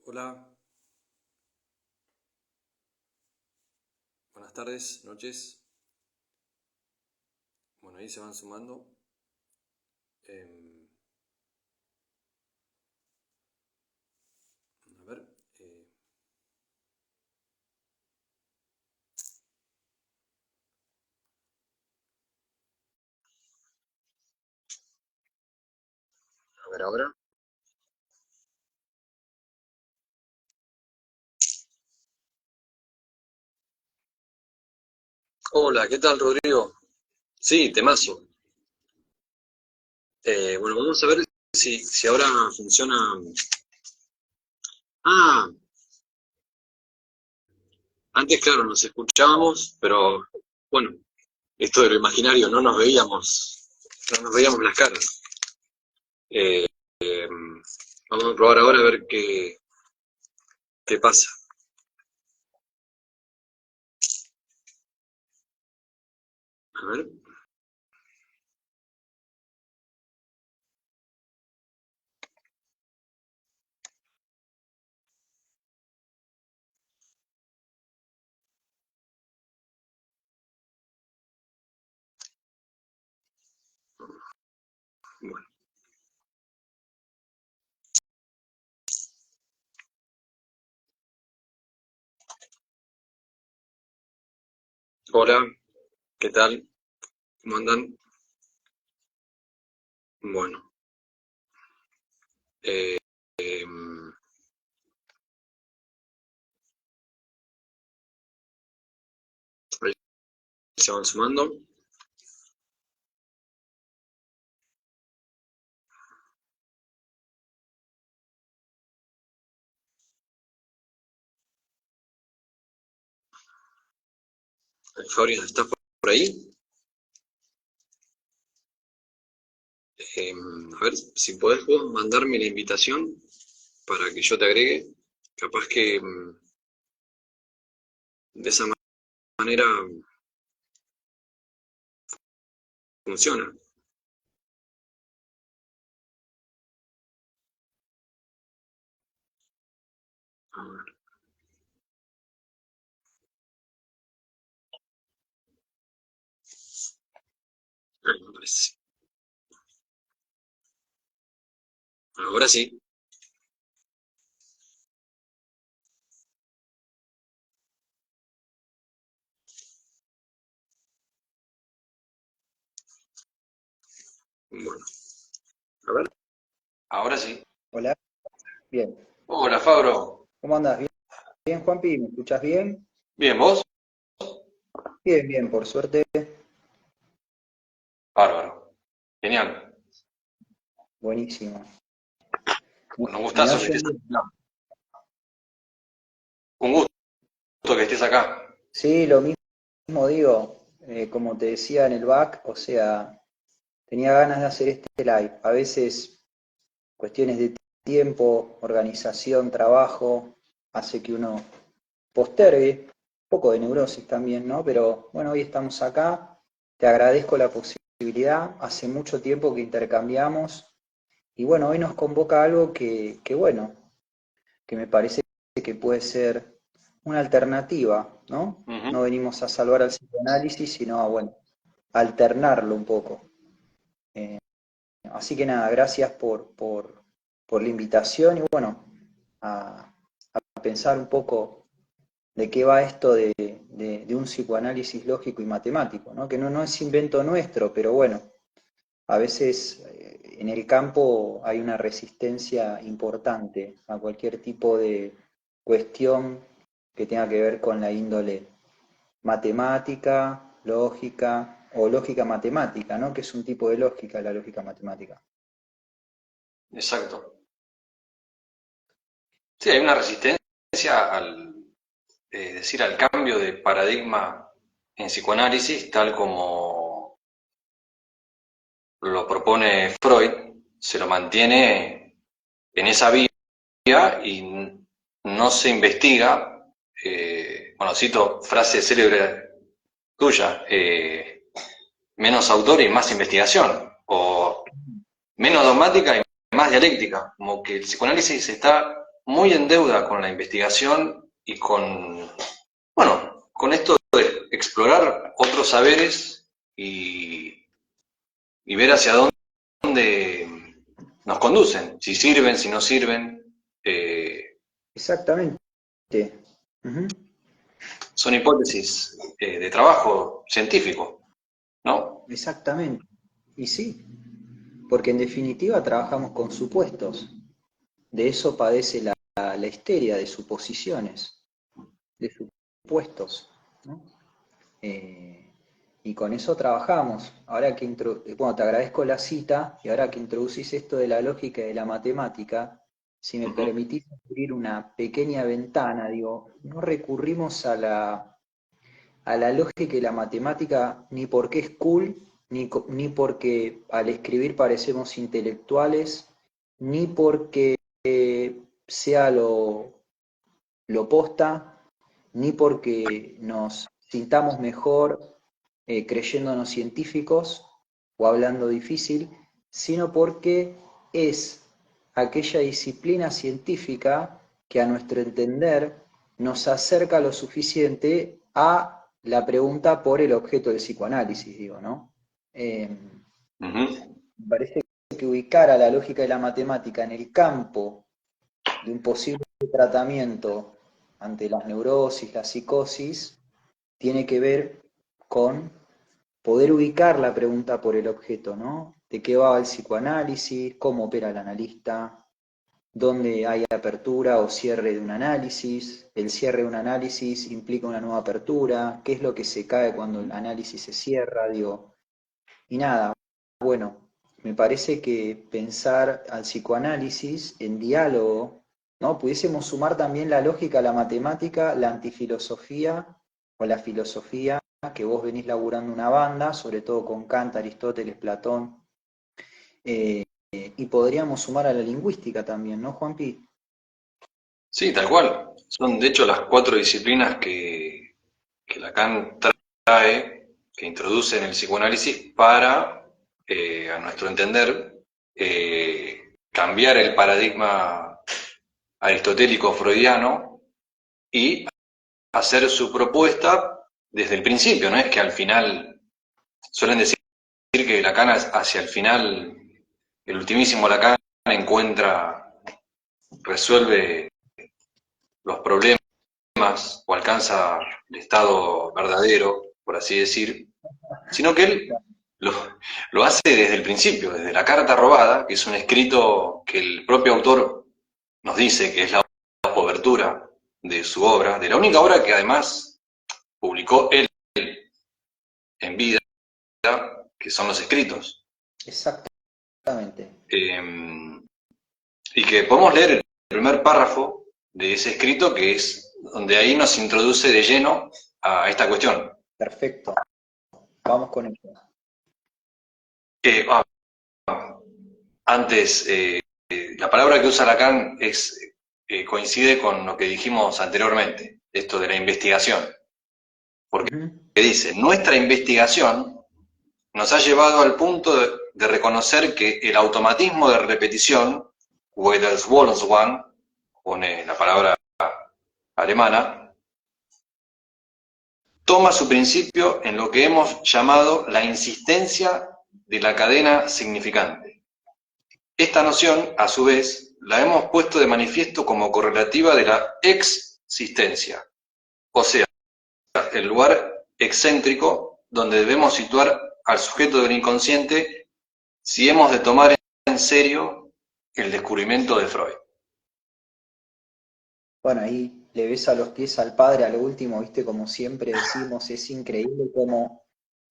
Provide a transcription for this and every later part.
Hola, buenas tardes, noches. Bueno, ahí se van sumando. A ver. A ver ahora. Hola, ¿qué tal, Rodrigo? Sí, temazo. Bueno, vamos a ver si ahora funciona. Ah, antes, claro, nos escuchábamos, pero bueno, esto de lo imaginario, no nos veíamos las caras. Eh, eh, Vamos a probar ahora a ver qué pasa. A ver. Bueno, hola, ¿qué tal? ¿Cómo andan? Bueno, eh, em, ahí se van sumando. Fabri, ¿estás por ahí? A ver, si podés vos mandarme la invitación para que yo te agregue. Capaz que de esa manera funciona. A ver, ahí me parece. Ahora sí. Bueno, a ver. Ahora sí. Hola, bien. Hola, Fabro. ¿Cómo andas? ¿Bien, bien, Juanpi? ¿Me escuchás bien? Bien, ¿vos? Bien, bien, por suerte. Bárbaro. Genial. Buenísimo. Bueno, un ¿Me gustazo que oyen estés bien? acá. Un gusto que estés acá. Sí, lo mismo digo, como te decía en el back, o sea, tenía ganas de hacer este live. A veces cuestiones de tiempo, organización, trabajo, hace que uno postergue, un poco de neurosis también, ¿no? Pero bueno, hoy estamos acá, te agradezco la posibilidad, hace mucho tiempo que intercambiamos. Y bueno, hoy nos convoca algo que bueno, que me parece que puede ser una alternativa, ¿no? Ujú. No venimos a salvar al psicoanálisis, sino a, bueno, alternarlo un poco. Eh, Así que nada, gracias por la invitación y bueno, a pensar un poco de qué va esto de un psicoanálisis lógico y matemático, ¿no? Que no es invento nuestro, pero bueno, a veces en el campo hay una resistencia importante a cualquier tipo de cuestión que tenga que ver con la índole matemática, lógica o lógica matemática, ¿no? Que es un tipo de lógica, la lógica matemática. Exacto. Sí, hay una resistencia decir, al cambio de paradigma en psicoanálisis, tal como lo propone Freud, se lo mantiene en esa vía y no se investiga, bueno, cito frase célebre tuya, menos autor y más investigación, o menos dogmática y más dialéctica, como que el psicoanálisis está muy en deuda con la investigación y con, bueno, con esto de explorar otros saberes y ver hacia dónde nos conducen, si sirven, si no sirven. Exactamente. Ujú. Son hipótesis de trabajo científico, ¿no? Exactamente. Y sí, porque en definitiva trabajamos con supuestos. De eso padece la histeria de suposiciones, de supuestos, ¿no? Eh, y con eso trabajamos. Ahora que bueno, te agradezco la cita y ahora que introducís esto de la lógica y de la matemática, si me Ujú. permitís abrir una pequeña ventana, digo, no recurrimos a la lógica y la matemática ni porque es cool, ni porque al escribir parecemos intelectuales, ni porque sea lo posta, ni porque nos sintamos mejor creyéndonos científicos o hablando difícil, sino porque es aquella disciplina científica que a nuestro entender nos acerca lo suficiente a la pregunta por el objeto del psicoanálisis, digo, ¿no? Ujú. Me parece que ubicar a la lógica de la matemática en el campo de un posible tratamiento ante las neurosis, la psicosis, tiene que ver con poder ubicar la pregunta por el objeto, ¿no? ¿De qué va el psicoanálisis? ¿Cómo opera el analista? ¿Dónde hay apertura o cierre de un análisis? ¿El cierre de un análisis implica una nueva apertura? ¿Qué es lo que se cae cuando el análisis se cierra? Digo, y nada, bueno, me parece que pensar al psicoanálisis en diálogo, ¿no? Pudiésemos sumar también la lógica, la matemática, la antifilosofía o la filosofía, que vos venís laburando una banda, sobre todo con Kant, Aristóteles, Platón, y podríamos sumar a la lingüística también, ¿no, Juanpi? Sí, tal cual. Son de hecho las cuatro disciplinas que Lacan trae, que introduce en el psicoanálisis para, a nuestro entender, cambiar el paradigma aristotélico freudiano y hacer su propuesta desde el principio. No es que al final, suelen decir que Lacan hacia el final, el ultimísimo Lacan encuentra, resuelve los problemas o alcanza el estado verdadero, por así decir, sino que él lo, lo hace desde el principio, desde la carta robada, que es un escrito que el propio autor nos dice que es la cobertura de su obra, de la única obra que además publicó él en vida, que son los escritos. Exactamente. Y que podemos leer el primer párrafo de ese escrito, que es donde ahí nos introduce de lleno a esta cuestión. Perfecto. Vamos con ello. Eh, ah, Antes, la palabra que usa Lacan coincide con lo que dijimos anteriormente, esto de la investigación, porque Ujú. dice, nuestra investigación nos ha llevado al punto de reconocer que el automatismo de repetición, Wiederholungswahn, pone la palabra alemana, toma su principio en lo que hemos llamado la insistencia de la cadena significante. Esta noción, a su vez, la hemos puesto de manifiesto como correlativa de la existencia, o sea, el lugar excéntrico donde debemos situar al sujeto del inconsciente si hemos de tomar en serio el descubrimiento de Freud. Bueno, ahí le ves a los pies al padre a lo último, viste, como siempre decimos, es increíble cómo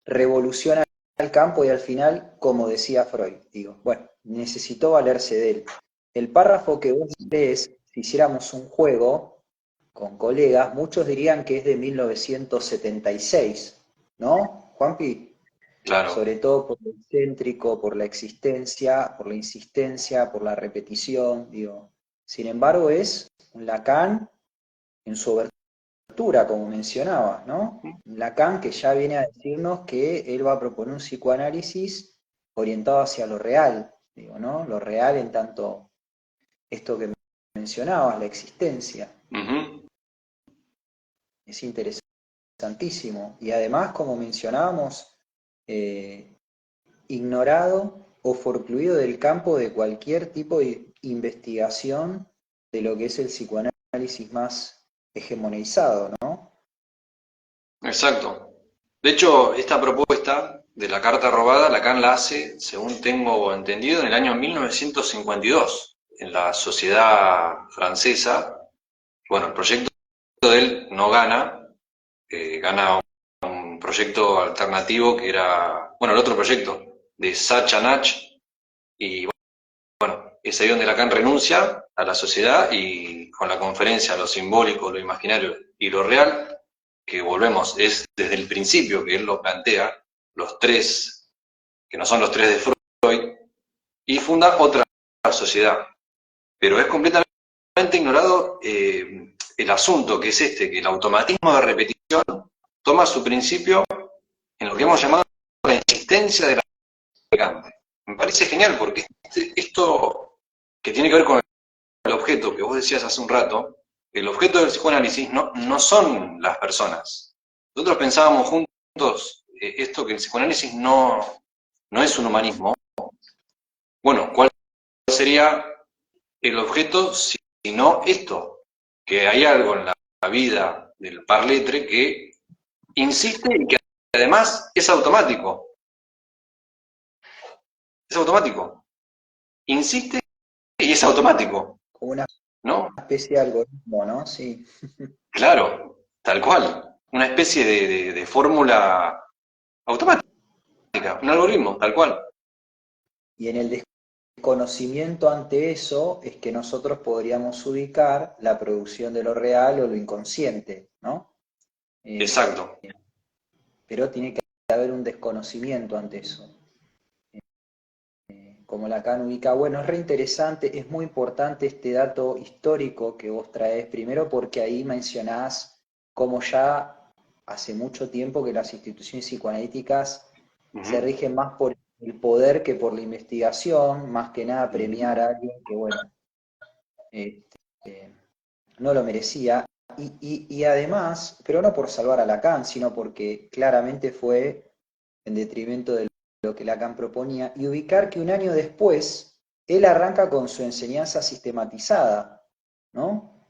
revoluciona el campo y al final, como decía Freud, digo, bueno, necesitó valerse de él. El párrafo que vos lees, si hiciéramos un juego con colegas, muchos dirían que es de 1976, ¿no, Juanpi? Claro. Sobre todo por lo excéntrico, por la existencia, por la insistencia, por la repetición, digo. Sin embargo, es un Lacan en su obertura, como mencionaba, ¿no? Un Lacan que ya viene a decirnos que él va a proponer un psicoanálisis orientado hacia lo real, digo, ¿no? Lo real en tanto esto que mencionabas, la existencia. Ujú. Es interesantísimo. Y además, como mencionábamos, ignorado o forcluido del campo de cualquier tipo de investigación de lo que es el psicoanálisis más hegemonizado, ¿no? Exacto. De hecho, esta propuesta de la carta robada, Lacan la hace, según tengo entendido, en el año 1952, en la Sociedad Francesa. Bueno, el proyecto de él no gana, gana un proyecto alternativo que era, bueno, el otro proyecto de Sachanach, y bueno, es ahí donde Lacan renuncia a la sociedad y con la conferencia, lo simbólico, lo imaginario y lo real, que volvemos, es desde el principio que él lo plantea, los tres, que no son los tres de Freud, y funda otra sociedad. Pero es completamente ignorado el asunto, que es este, que el automatismo de repetición toma su principio en lo que hemos llamado la insistencia de la atacante. Me parece genial porque esto que tiene que ver con el objeto que vos decías hace un rato, el objeto del psicoanálisis no son las personas. Nosotros pensábamos juntos esto, que el psicoanálisis no es un humanismo. Bueno, ¿cuál sería el objeto si no esto? Que hay algo en la vida del parletre que insiste y que además es automático. Es automático. Insiste y es automático, Como una ¿no? especie de algoritmo, ¿no? Sí. Claro, tal cual. Una especie de fórmula automática, un algoritmo, tal cual. Y en el desconocimiento ante eso es que nosotros podríamos ubicar la producción de lo real o lo inconsciente, ¿no? Exacto. Pero tiene que haber un desconocimiento ante eso. Como Lacan ubica, bueno, es re interesante, es muy importante este dato histórico que vos traes, primero porque ahí mencionás cómo ya hace mucho tiempo que las instituciones psicoanalíticas se Ujú. rigen más por el poder que por la investigación, más que nada premiar a alguien que, bueno, este, no lo merecía. Y además, pero no por salvar a Lacan, sino porque claramente fue en detrimento de lo que Lacan proponía, y ubicar que un año después él arranca con su enseñanza sistematizada, ¿no?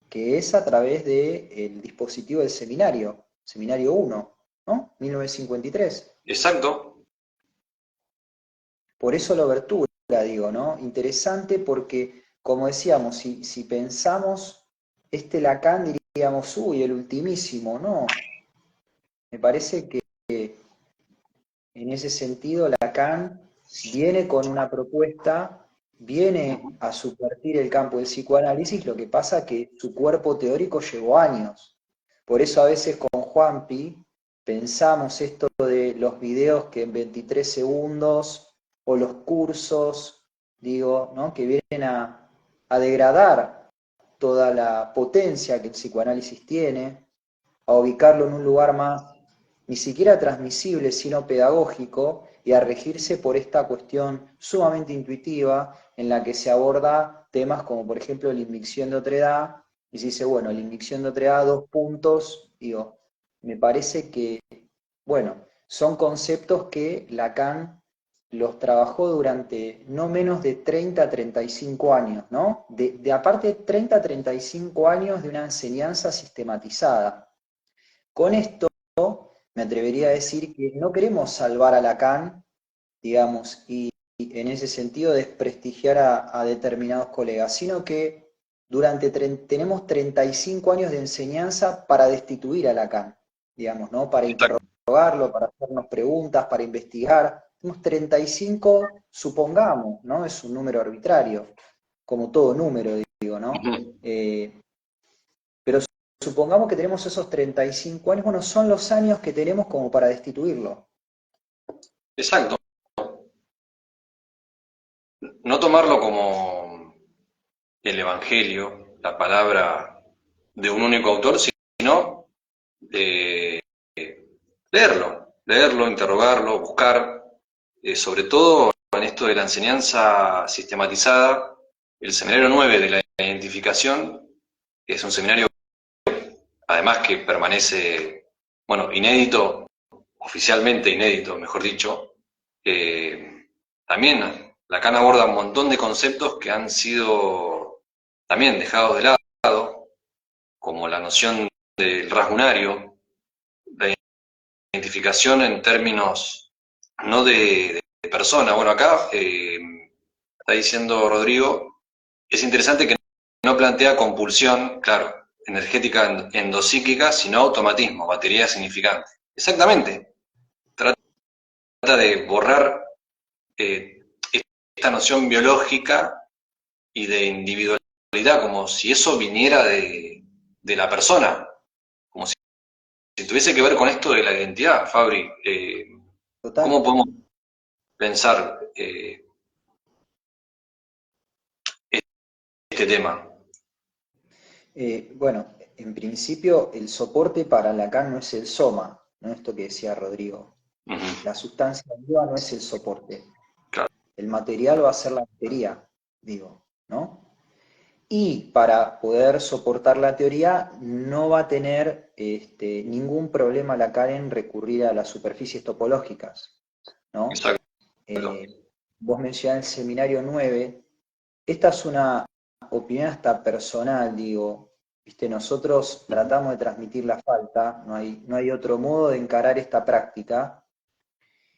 Que es a través del dispositivo del seminario, seminario 1, ¿no? 1953. Exacto. Por eso la obertura, digo, ¿no? Interesante porque, como decíamos, si pensamos este Lacan, diríamos, uy, el ultimísimo, no. Me parece que en ese sentido Lacan viene con una propuesta, viene a subvertir el campo del psicoanálisis, lo que pasa que su cuerpo teórico llevó años. Por eso a veces con Juanpi pensamos esto de los videos que en 23 segundos o los cursos, digo, ¿no? Que vienen a degradar toda la potencia que el psicoanálisis tiene, a ubicarlo en un lugar más ni siquiera transmisible, sino pedagógico, y a regirse por esta cuestión sumamente intuitiva en la que se aborda temas como, por ejemplo, la invicción de otredad, y se dice, bueno, la invicción de otredad, 2 puntos, digo, me parece que, bueno, son conceptos que Lacan los trabajó durante no menos de 30 a 35 años, ¿no? De aparte 30 a 35 años de una enseñanza sistematizada. Con esto me atrevería a decir que no queremos salvar a Lacan, digamos, y en ese sentido desprestigiar a determinados colegas, sino que tenemos 35 años de enseñanza para destituir a Lacan, digamos, ¿no? Para Exacto. interrogarlo, para hacernos preguntas, para investigar. Tenemos 35, supongamos, ¿no? Es un número arbitrario, como todo número, digo, ¿no? Ujú. Pero supongamos que tenemos esos 35 años, bueno, son los años que tenemos como para destituirlo. Exacto. No tomarlo como el Evangelio, la palabra de un único autor, sino de leerlo, interrogarlo, buscar, sobre todo en esto de la enseñanza sistematizada, el seminario 9 de la identificación, que es un seminario, además que permanece, bueno, inédito, oficialmente inédito, mejor dicho, también Lacan aborda un montón de conceptos que han sido también dejados de lado, como la noción del rasgunario, la identificación en términos no de persona. Bueno, acá está diciendo Rodrigo, es interesante que no plantea compulsión, claro, energética endopsíquica, sino automatismo, batería significante. Exactamente. Trata de borrar eh, esta noción biológica y de individualidad, como si eso viniera de la persona, como si tuviese que ver con esto de la identidad, Fabri. Total. ¿Cómo podemos pensar este tema? Bueno, en principio el soporte para Lacan no es el soma, ¿no? Esto que decía Rodrigo. Uh -huh. La sustancia viva no es el soporte. Claro. El material va a ser la batería, digo, ¿no? Y para poder soportar la teoría no va a tener ningún problema Lacan en recurrir a las superficies topológicas, ¿no? Exacto. Vos mencionás el seminario 9. Esta es una opinión hasta personal, digo. ¿Viste? Nosotros tratamos de transmitir la falta, no hay otro modo de encarar esta práctica.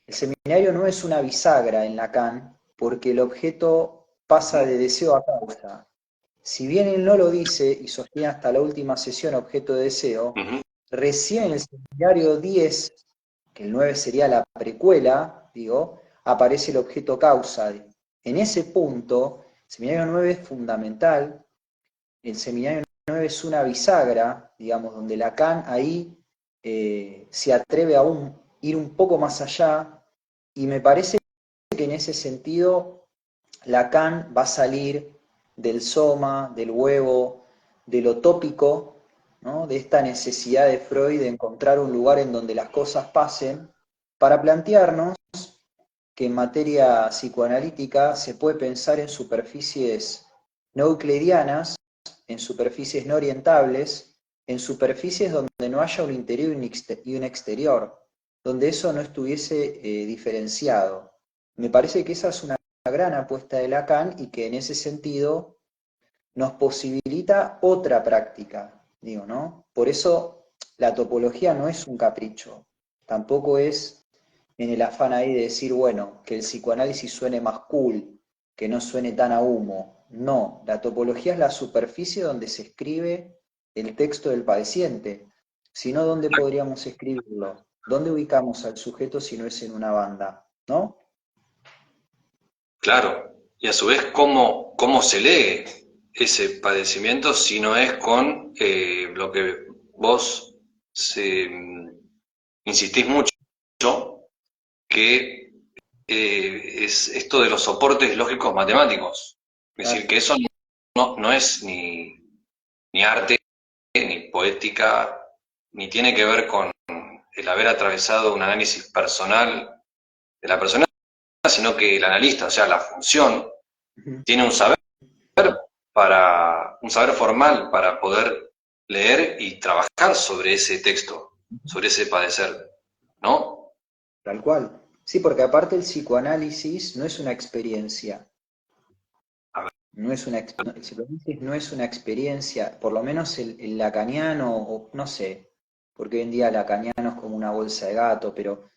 El seminario no es una bisagra en Lacan, porque el objeto pasa de deseo a causa. Si bien él no lo dice y sostiene hasta la última sesión objeto de deseo, Uh -huh. recién en el seminario 10, que el 9 sería la precuela, digo, aparece el objeto causa. En ese punto, el seminario 9 es fundamental. El seminario 9 es una bisagra, digamos, donde Lacan ahí se atreve a ir un poco más allá, y me parece que en ese sentido Lacan va a salir del soma, del huevo, de lo tópico, ¿no? De esta necesidad de Freud de encontrar un lugar en donde las cosas pasen, para plantearnos que en materia psicoanalítica se puede pensar en superficies no euclidianas, en superficies no orientables, en superficies donde no haya un interior y un exterior, donde eso no estuviese diferenciado. Me parece que esa es una gran apuesta de Lacan y que en ese sentido nos posibilita otra práctica, digo, ¿no? Por eso la topología no es un capricho, tampoco es en el afán ahí de decir, bueno, que el psicoanálisis suene más cool, que no suene tan a humo. No, la topología es la superficie donde se escribe el texto del padeciente. Si no, ¿dónde podríamos escribirlo? ¿Dónde ubicamos al sujeto si no es en una banda? ¿No? Claro. Y a su vez, cómo se lee ese padecimiento si no es con lo que vos insistís mucho, que es esto de los soportes lógicos matemáticos. Es decir, Claro. que eso no es ni arte, ni poética, ni tiene que ver con el haber atravesado un análisis personal de la persona, sino que el analista, o sea, la función, Ujú. tiene un saber formal para poder leer y trabajar sobre ese texto, sobre ese padecer, ¿no? Tal cual. Sí, porque aparte el psicoanálisis no es una experiencia. A ver, El psicoanálisis no es una experiencia, por lo menos el lacaniano, o no sé, porque hoy en día lacaniano es como una bolsa de gato, pero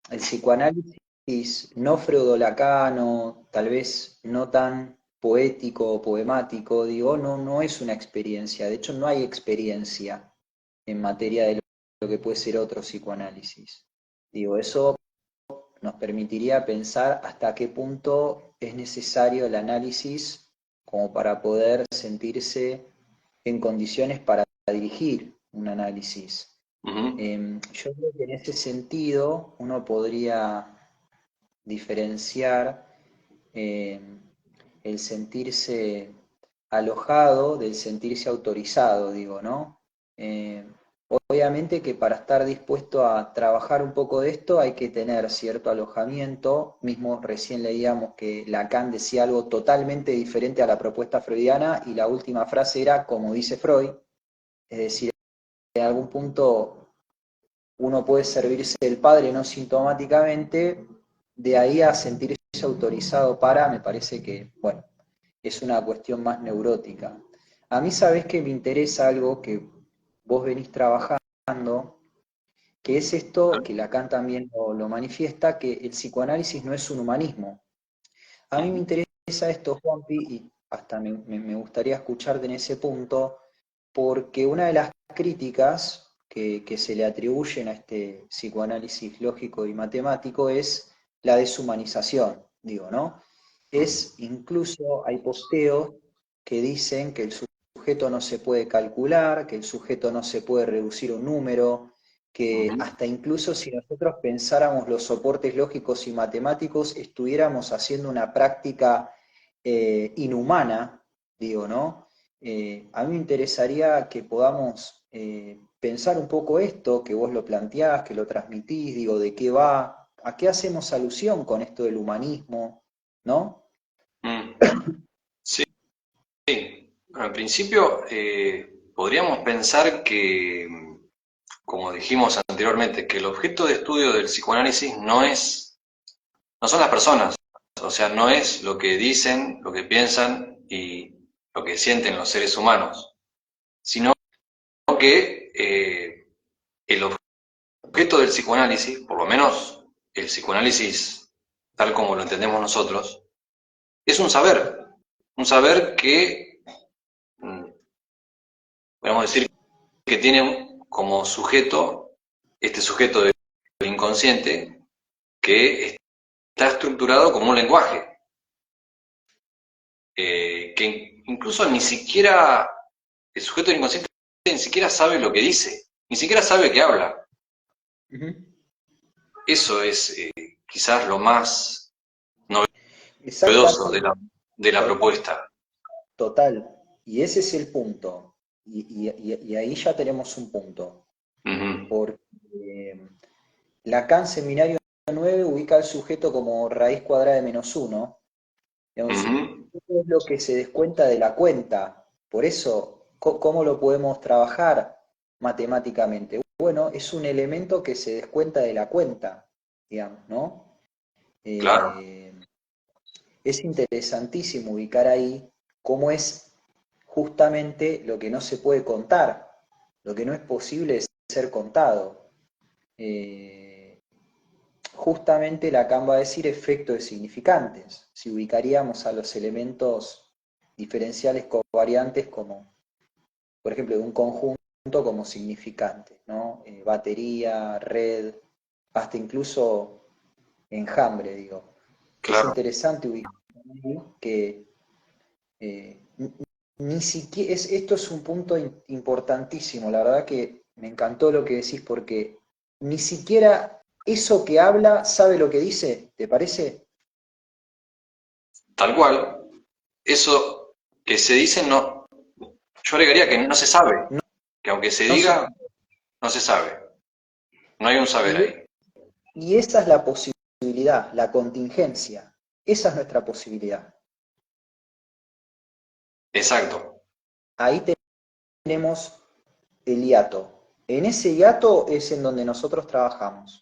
el psicoanálisis no freudolacano, tal vez no tan poético o poemático, digo, no es una experiencia. De hecho, no hay experiencia en materia de lo que puede ser otro psicoanálisis. Digo, eso nos permitiría pensar hasta qué punto es necesario el análisis como para poder sentirse en condiciones para dirigir un análisis. uh -huh. Yo creo que en ese sentido uno podría diferenciar eh, el sentirse alojado del sentirse autorizado, digo, ¿no? Obviamente que para estar dispuesto a trabajar un poco de esto hay que tener cierto alojamiento. Mismo recién leíamos que Lacan decía algo totalmente diferente a la propuesta freudiana y la última frase era, como dice Freud, es decir, en algún punto uno puede servirse del padre no sintomáticamente, de ahí a sentirse autorizado para, me parece que, bueno, es una cuestión más neurótica. A mí sabés que me interesa algo que vos venís trabajando, que es esto, que Lacan también lo manifiesta, que el psicoanálisis no es un humanismo. A mí me interesa esto, Juanpi, y hasta me gustaría escucharte en ese punto, porque una de las críticas que se le atribuyen a este psicoanálisis lógico y matemático es la deshumanización, digo, ¿no? Es incluso, hay posteos que dicen que el sujeto no se puede calcular, que el sujeto no se puede reducir a un número, que hasta incluso si nosotros pensáramos los soportes lógicos y matemáticos, estuviéramos haciendo una práctica inhumana, digo, ¿no? A mí me interesaría que podamos pensar un poco esto, que vos lo planteás, que lo transmitís, digo, de qué va, a qué hacemos alusión con esto del humanismo, ¿no? Mm. Sí, bueno, en principio podríamos pensar que, como dijimos anteriormente, que el objeto de estudio del psicoanálisis no son las personas, o sea, no es lo que dicen, lo que piensan y lo que sienten los seres humanos, sino que el objeto del psicoanálisis, por lo menos el psicoanálisis tal como lo entendemos nosotros, es un saber que, podemos decir, que tiene como sujeto, este sujeto del inconsciente, que está estructurado como un lenguaje, que incluso ni siquiera el sujeto del inconsciente ni siquiera sabe lo que dice, ni siquiera sabe que habla. Ujú. Eso es quizás lo más novedoso Exactamente, de la total, propuesta. total. Y ese es el punto. Y ahí ya tenemos un punto. Ujú, Porque Lacan, Seminario 9 ubica al sujeto como raíz cuadrada de -1. Digamos, ujú, eso es lo que se descuenta de la cuenta. Por eso, ¿cómo lo podemos trabajar matemáticamente? Bueno, es un elemento que se descuenta de la cuenta, digamos, ¿no? claro, Eh, es interesantísimo ubicar ahí cómo es justamente lo que no se puede contar, lo que no es posible ser contado. Eh, Justamente Lacan va a decir efecto de significantes. Si ubicaríamos a los elementos diferenciales covariantes como, por ejemplo, de un conjunto como significantes, ¿no? Batería, red, hasta incluso enjambre, digo. Es claro. interesante ubicar que ni siquiera, esto es un punto importantísimo, la verdad que me encantó lo que decís porque ni siquiera eso que habla sabe lo que dice, ¿te parece? Tal cual. Eso que se dice no, yo agregaría que no se sabe, No, que aunque se no se diga, no se sabe. No hay un saber y, ahí. y esa es la posibilidad, la contingencia. Esa es nuestra posibilidad. Exacto. Ahí tenemos el hiato. En ese hiato es en donde nosotros trabajamos.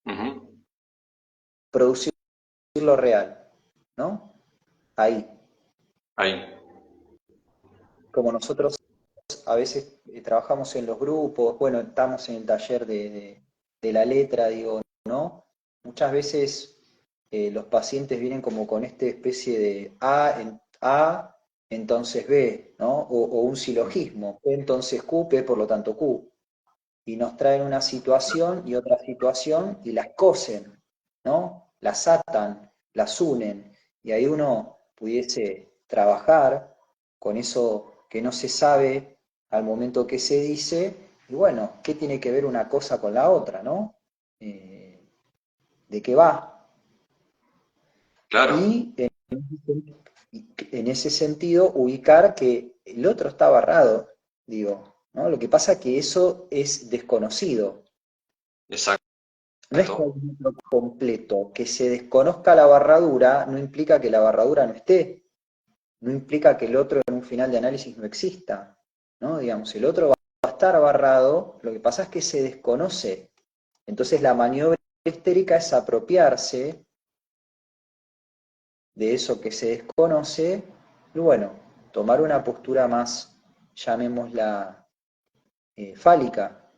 Ujú, Producir lo real, ¿no? Ahí. ahí. Como nosotros a veces trabajamos en los grupos, bueno, estamos en el taller de la letra, digo, ¿no? Muchas veces los pacientes vienen como con esta especie de A, entonces B, ¿no? O un silogismo, P entonces Q, P por lo tanto Q. Y nos traen una situación y otra situación y las cosen, ¿no? Las atan, las unen. Y ahí uno pudiese trabajar con eso que no se sabe al momento que se dice, y bueno, ¿qué tiene que ver una cosa con la otra, no? ¿De qué va? Claro. Y en ese sentido ubicar que el otro está barrado, digo. ¿no? Lo que pasa es que eso es desconocido. Exacto. No es que hay un libro completo. Que se desconozca la barradura no implica que la barradura no esté. No implica que el otro en un final de análisis no exista, ¿no? Digamos, el otro va a estar barrado, lo que pasa es que se desconoce. Entonces la maniobra histérica es apropiarse de eso que se desconoce y bueno, tomar una postura más, llamémosla, fálica,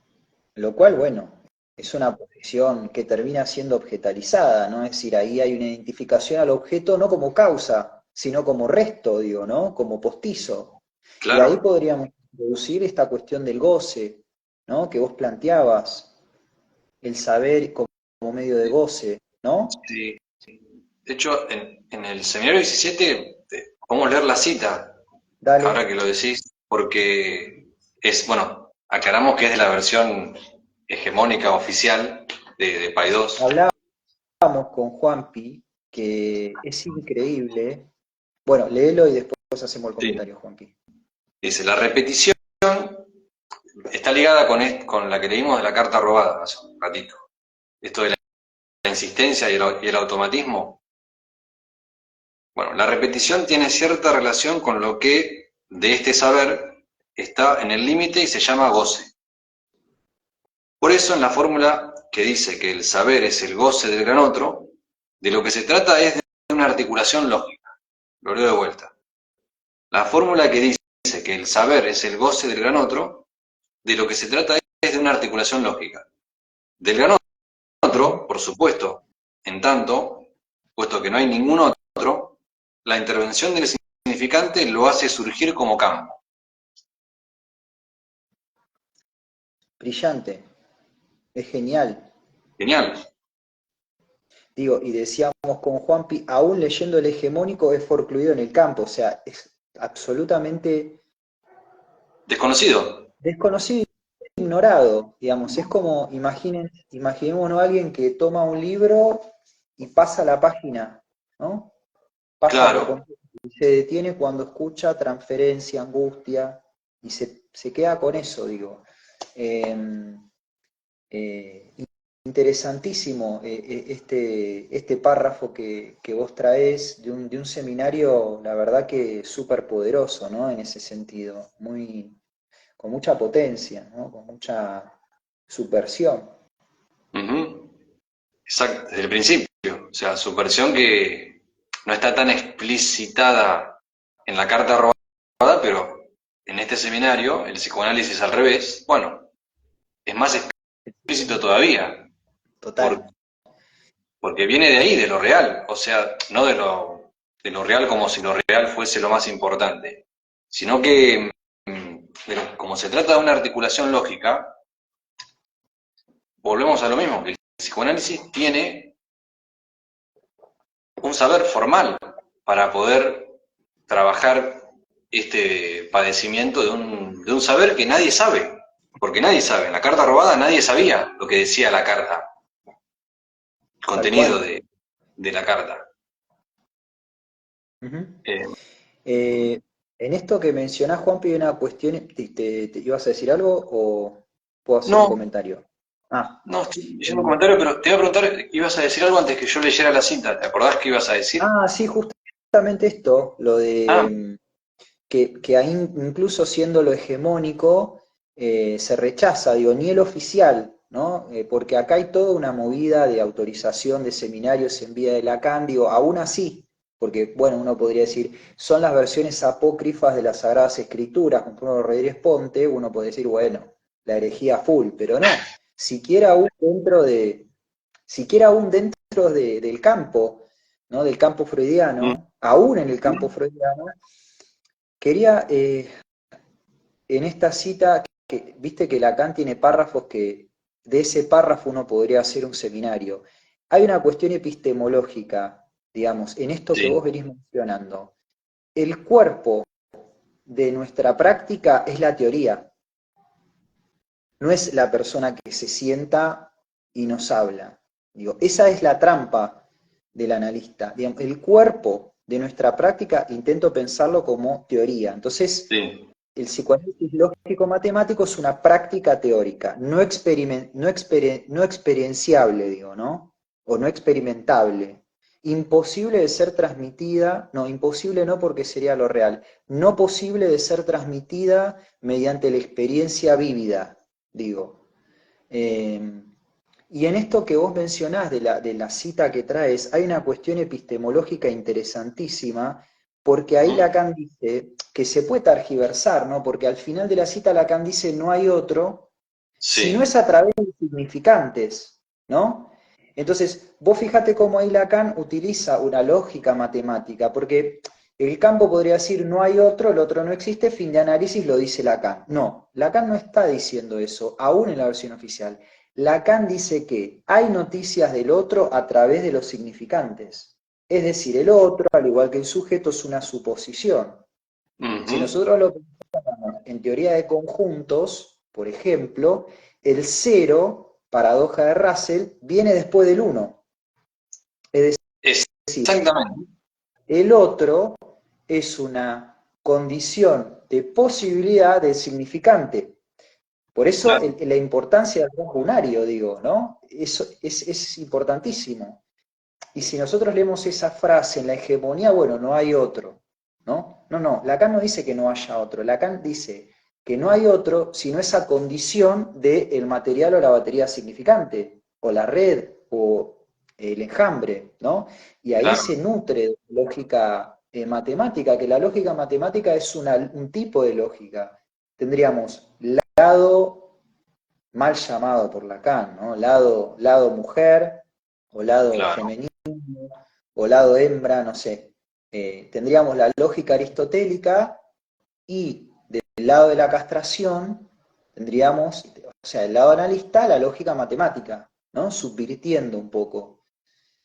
lo cual, bueno, es una posición que termina siendo objetalizada, ¿no? Es decir, ahí hay una identificación al objeto no como causa, sino como resto, digo, ¿no? Como postizo. Y ahí Claro, podríamos introducir esta cuestión del goce, ¿no? Que vos planteabas, el saber como medio de goce, ¿no? sí. De hecho, en el seminario 17 podemos leer la cita, Dale. ahora que lo decís, porque es, bueno, aclaramos que es de la versión hegemónica oficial de Paidós. Hablábamos con Juanpi, que es increíble. Bueno, léelo y después hacemos el Sí. comentario, Juanpi. Dice, la repetición está ligada con la que leímos de la carta robada hace un ratito. Esto de la insistencia y el automatismo. Bueno, la repetición tiene cierta relación con lo que de este saber está en el límite y se llama goce. Por eso en la fórmula que dice que el saber es el goce del gran otro, de lo que se trata es de una articulación lógica. Lo leo de vuelta. La fórmula que dice que el saber es el goce del gran otro, de lo que se trata es de una articulación lógica. Del gran otro, por supuesto, en tanto, puesto que no hay ningún otro, la intervención del significante lo hace surgir como campo. Brillante, es genial. Genial. Digo, y decíamos con Juanpi, aún leyendo el hegemónico es forcluido en el campo, o sea, es absolutamente Desconocido. desconocido e ignorado, digamos, es como, imaginémonos a alguien que toma un libro y pasa la página, ¿no? Pasa por Claro. completo y se detiene cuando escucha transferencia, angustia, y se queda con eso, digo. Eh, eh, Interesantísimo este párrafo que vos traés de un seminario, la verdad que súper poderoso, ¿no? En ese sentido, con mucha potencia, ¿no? Con mucha subversión. Ujú. Exacto, desde el principio. O sea, su versión que no está tan explicitada en la carta robada, pero en este seminario, el psicoanálisis al revés, bueno, es más explícito todavía, por- Total. porque viene de ahí, de lo real. O sea, no de lo real como si lo real fuese lo más importante, sino que, pero como se trata de una articulación lógica, volvemos a lo mismo, que el psicoanálisis tiene un saber formal para poder trabajar este padecimiento de un saber que nadie sabe, porque nadie sabe, en la carta robada nadie sabía lo que decía la carta, el Tal contenido cual. de la carta. Ujú. Eh, Eh, en esto que mencionás, Juanpi, hay una cuestión, ¿te ibas a decir algo o puedo hacer un no, comentario? Ah, no, estoy leyendo un eh, comentario, pero te iba a preguntar, ibas a decir algo antes que yo leyera la cinta, ¿te acordás que ibas a decir? sí, justamente esto, lo Ah, de que ahí incluso siendo lo hegemónico, se rechaza, digo, ni el oficial, ¿no? Porque acá hay toda una movida de autorización de seminarios en vía de Lacan, digo, aún así, porque, bueno, uno podría decir, son las versiones apócrifas de las Sagradas Escrituras, con Bruno Rodríguez Ponte, uno puede decir, bueno, la herejía full, pero no, siquiera aún dentro del campo, ¿no? Del campo freudiano, aún en el campo freudiano, quería, en esta cita, que, viste que Lacan tiene párrafos que de ese párrafo uno podría hacer un seminario. Hay una cuestión epistemológica, digamos, en esto que sí, vos venís mencionando. El cuerpo de nuestra práctica es la teoría, no es la persona que se sienta y nos habla. Digo, esa es la trampa del analista. Digamos, el cuerpo de nuestra práctica intento pensarlo como teoría. Entonces, sí, el psicoanálisis lógico-matemático es una práctica teórica, no experienciable, digo, ¿no? O no experimentable. Imposible de ser transmitida, no, imposible no porque sería lo real, no posible de ser transmitida mediante la experiencia vívida, digo. Eh, y en esto que vos mencionás de la cita que traes, hay una cuestión epistemológica interesantísima, porque ahí Ujú. Lacan dice que se puede targiversar, ¿no? Porque al final de la cita Lacan dice no hay otro, si no Sí, es a través de significantes, ¿no? Entonces, vos fíjate cómo ahí Lacan utiliza una lógica matemática, porque el campo podría decir no hay otro, el otro no existe, fin de análisis lo dice Lacan. No, Lacan no está diciendo eso, aún en la versión oficial. Lacan dice que hay noticias del otro a través de los significantes. Es decir, el otro, al igual que el sujeto, es una suposición. Si ujú, nosotros lo pensamos en teoría de conjuntos, por ejemplo, el cero, paradoja de Russell, viene después del uno. Es decir, exactamente, el otro es una condición de posibilidad del significante. Por eso claro. la importancia del rango unario, digo, ¿no? Eso es importantísimo. Y si nosotros leemos esa frase en la hegemonía, bueno, no hay otro, ¿no? No, no, Lacan no dice que no haya otro, Lacan dice que no hay otro sino esa condición del material o la batería significante, o la red, o el enjambre, ¿no? Y ahí Claro, se nutre de lógica matemática, que la lógica matemática es un tipo de lógica. Tendríamos lado mal llamado por Lacan, ¿no? Lado mujer, o lado claro. femenino, o lado hembra, no sé. Tendríamos la lógica aristotélica y del lado de la castración tendríamos, o sea, del lado analista, la lógica matemática, ¿no? Subvirtiendo un poco.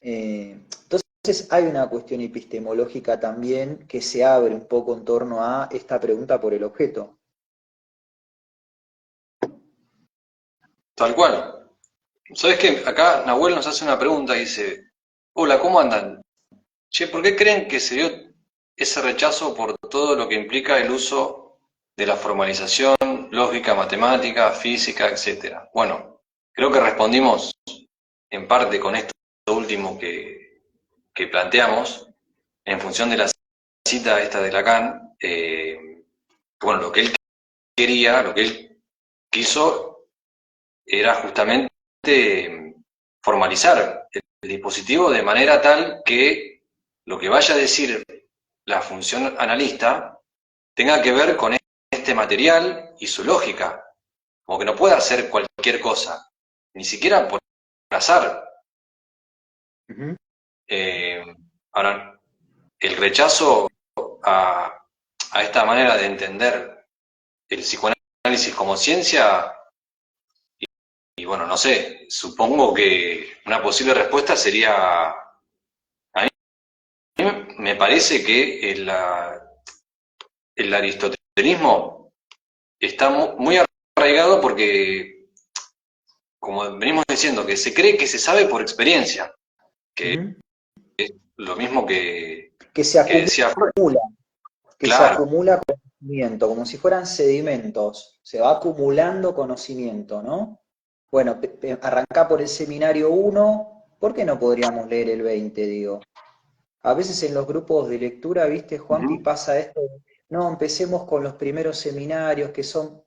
Entonces hay una cuestión epistemológica también que se abre un poco en torno a esta pregunta por el objeto. Tal cual. ¿Sabes qué? Acá Nahuel nos hace una pregunta y dice, hola, ¿cómo andan? Che, ¿por qué creen que se dio ese rechazo por todo lo que implica el uso de la formalización lógica, matemática, física, etcétera? Bueno, creo que respondimos en parte con esto último que planteamos, en función de la cita esta de Lacan, bueno, lo que él quería, lo que él quiso era justamente formalizar el dispositivo de manera tal que lo que vaya a decir la función analista tenga que ver con este material y su lógica, como que no pueda hacer cualquier cosa, ni siquiera por azar. Ujú. Eh, Ahora, el rechazo a, a esta manera de entender el psicoanálisis como ciencia, y bueno, no sé, supongo que una posible respuesta sería, a mí me parece que el aristotelismo está muy arraigado porque, como venimos diciendo, que se cree que se sabe por experiencia, que Ujú. es lo mismo Que se que decía Freud. acumula, que se Claro, acumula conocimiento, como si fueran sedimentos, se va acumulando conocimiento, ¿no? Bueno, arrancá por el seminario 1, ¿por qué no podríamos leer el 20, digo? A veces en los grupos de lectura, viste, Juanpi, ujú, pasa esto, no, empecemos con los primeros seminarios que son,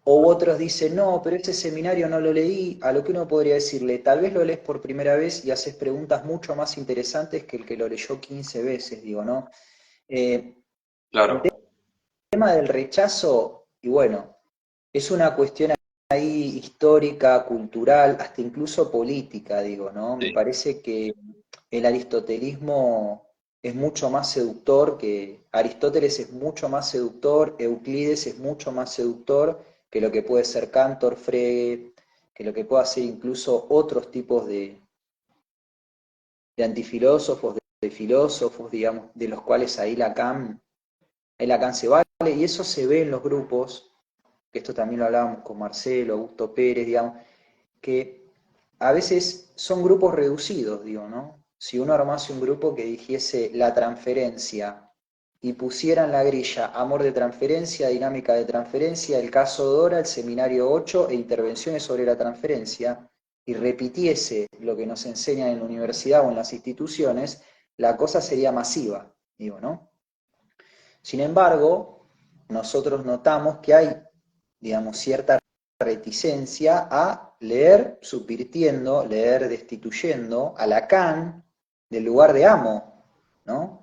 o otros dicen, no, pero ese seminario no lo leí, a lo que uno podría decirle, tal vez lo lees por primera vez y haces preguntas mucho más interesantes que el que lo leyó 15 veces, digo, ¿no? Eh, el claro, tema del rechazo, y bueno, es una cuestión ahí histórica, cultural, hasta incluso política, digo, ¿no? Me sí, parece que el aristotelismo es mucho más seductor que Aristóteles es mucho más seductor, Euclides es mucho más seductor que lo que puede ser Cantor, Frege, que lo que pueda ser incluso otros tipos de antifilósofos, de filósofos, digamos, de los cuales ahí Lacan se vale, y eso se ve en los grupos, que esto también lo hablábamos con Marcelo, Augusto Pérez, digamos, que a veces son grupos reducidos, digo, ¿no? Si uno armase un grupo que dijese la transferencia y pusieran la grilla amor de transferencia, dinámica de transferencia, el caso Dora, el seminario 8 e intervenciones sobre la transferencia, y repitiese lo que nos enseñan en la universidad o en las instituciones, la cosa sería masiva, digo, ¿no? Sin embargo, nosotros notamos que hay, digamos, cierta reticencia a leer subvirtiendo, leer destituyendo a Lacan del lugar de amo, ¿no?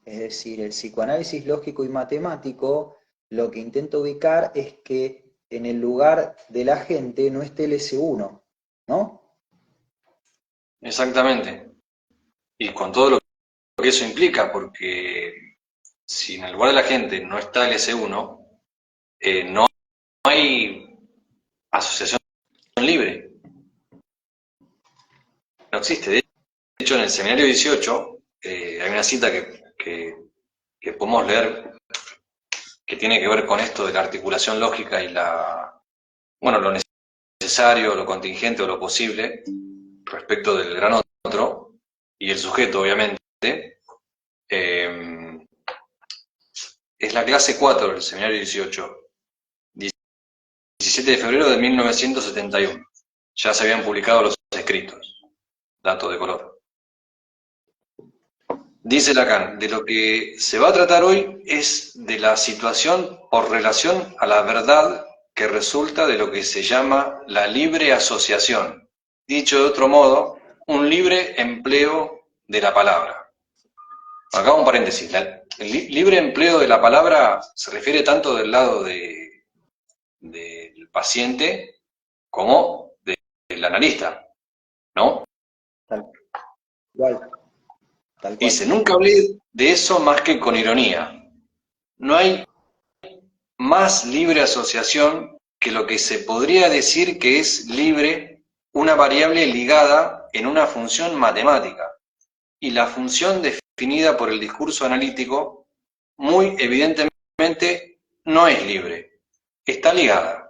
Es decir, el psicoanálisis lógico y matemático lo que intenta ubicar es que en el lugar de la gente no esté el S1, ¿no? Exactamente. Y con todo lo que eso implica, porque si en el lugar de la gente no está el S1, no hay asociación libre. No existe. De hecho, en el seminario 18 hay una cita que podemos leer que tiene que ver con esto de la articulación lógica y lo necesario, lo contingente o lo posible respecto del gran otro y el sujeto, obviamente. Es la clase 4 del seminario 18, 17 de febrero de 1971. Ya se habían publicado los escritos, dato de color. Dice Lacan, de lo que se va a tratar hoy es de la situación por relación a la verdad que resulta de lo que se llama la libre asociación. Dicho de otro modo, un libre empleo de la palabra. Acá un paréntesis. El libre empleo de la palabra se refiere tanto del lado del paciente como del analista, ¿no? Tal cual, tal cual. Dice, nunca hablé de eso más que con ironía. No hay más libre asociación que lo que se podría decir que es libre una variable ligada en una función matemática. Y la función definida por el discurso analítico, muy evidentemente, no es libre, está ligada.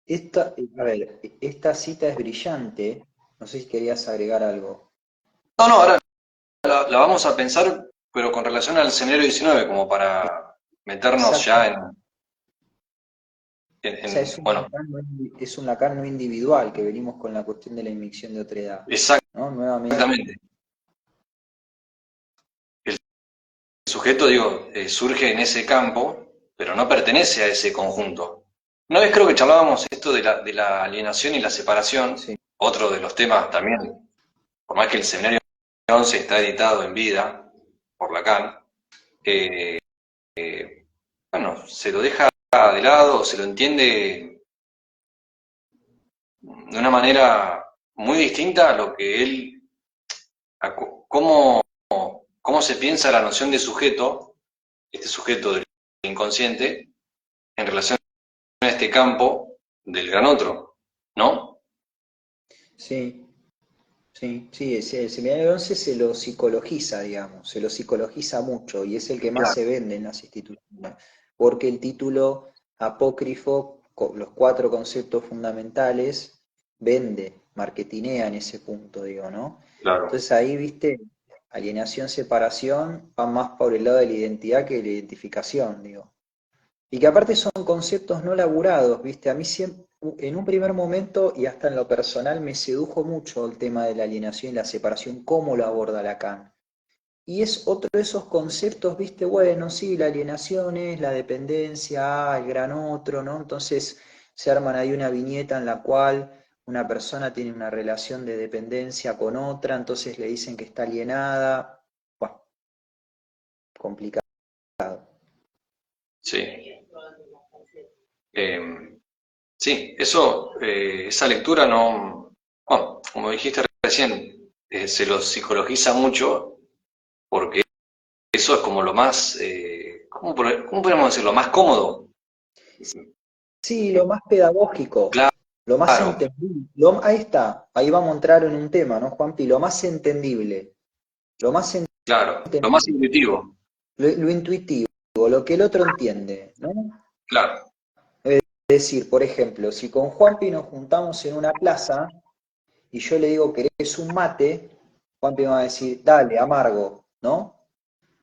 Esta cita es brillante, no sé si querías agregar algo. No, ahora la vamos a pensar, pero con relación al seminario 19, como para meternos ya Exacto. O sea, bueno, es un Lacan no individual, que venimos con la cuestión de la inmixción de otredad, ¿no? Nuevamente. exactamente. El sujeto, digo, surge en ese campo, pero no pertenece a ese conjunto. Una vez creo que charlábamos esto de la alienación y la separación, Sí. otro de los temas también, por más que el seminario 11 está editado en vida por Lacan, bueno, se lo deja de lado, se lo entiende de una manera muy distinta a lo que él, a cómo se piensa la noción de sujeto, este sujeto del inconsciente, en relación a este campo del gran otro, ¿no? Sí, sí, el seminario 11 se lo psicologiza, digamos, se lo psicologiza mucho y es el que más Claro. se vende en las instituciones, porque el título apócrifo, los 4 conceptos fundamentales, vende, marketinea en ese punto, digo, ¿no? Claro. Entonces ahí, viste, alienación, separación, van más por el lado de la identidad que de la identificación, digo. Y que aparte son conceptos no laburados, ¿viste? A mí siempre, en un primer momento y hasta en lo personal me sedujo mucho el tema de la alienación y la separación, cómo lo aborda Lacan. Y es otro de esos conceptos, ¿viste? Bueno, sí, la alienación es la dependencia, el gran otro, ¿no? Entonces se arman ahí una viñeta en la cual una persona tiene una relación de dependencia con otra, entonces le dicen que está alienada. Bueno, complicado. Sí. Sí, eso, esa lectura no, bueno, como dijiste recién, se lo psicologiza mucho porque eso es como lo más, ¿cómo podemos decirlo? Más cómodo. Sí, lo más pedagógico, lo más Claro, entendible. Ahí está, ahí vamos a entrar en un tema, ¿no, Juanpi? Lo más entendible, lo más claro, lo más entendible, intuitivo, lo intuitivo, lo que el otro entiende, ¿no? claro, Es decir, por ejemplo, si con Juanpi nos juntamos en una plaza y yo le digo, ¿querés un mate? Juanpi me va a decir, dale, amargo, ¿no?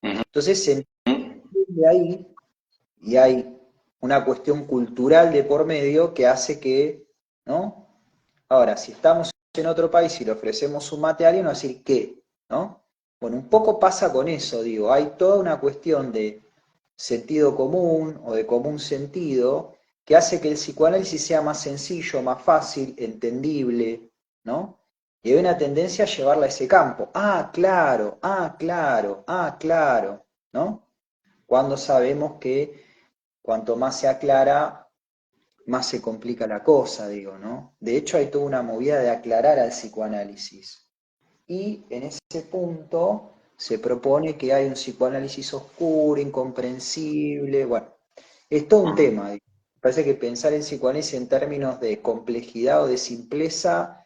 Ujú. Entonces se entiende ahí y hay una cuestión cultural de por medio que hace que, ¿no? Ahora, si estamos en otro país y le ofrecemos un mate a alguien, va a decir, ¿qué? ¿No? Bueno, un poco pasa con eso, digo, hay toda una cuestión de sentido común o de común sentido que hace que el psicoanálisis sea más sencillo, más fácil, entendible, ¿no? Y hay una tendencia a llevarla a ese campo. Ah, claro, ah, claro, ah, claro, ¿no? Cuando sabemos que cuanto más se aclara, más se complica la cosa, digo, ¿no? De hecho, hay toda una movida de aclarar al psicoanálisis. Y en ese punto se propone que hay un psicoanálisis oscuro, incomprensible, bueno, es todo un tema. Digo. Parece que pensar en psicoanálisis en términos de complejidad o de simpleza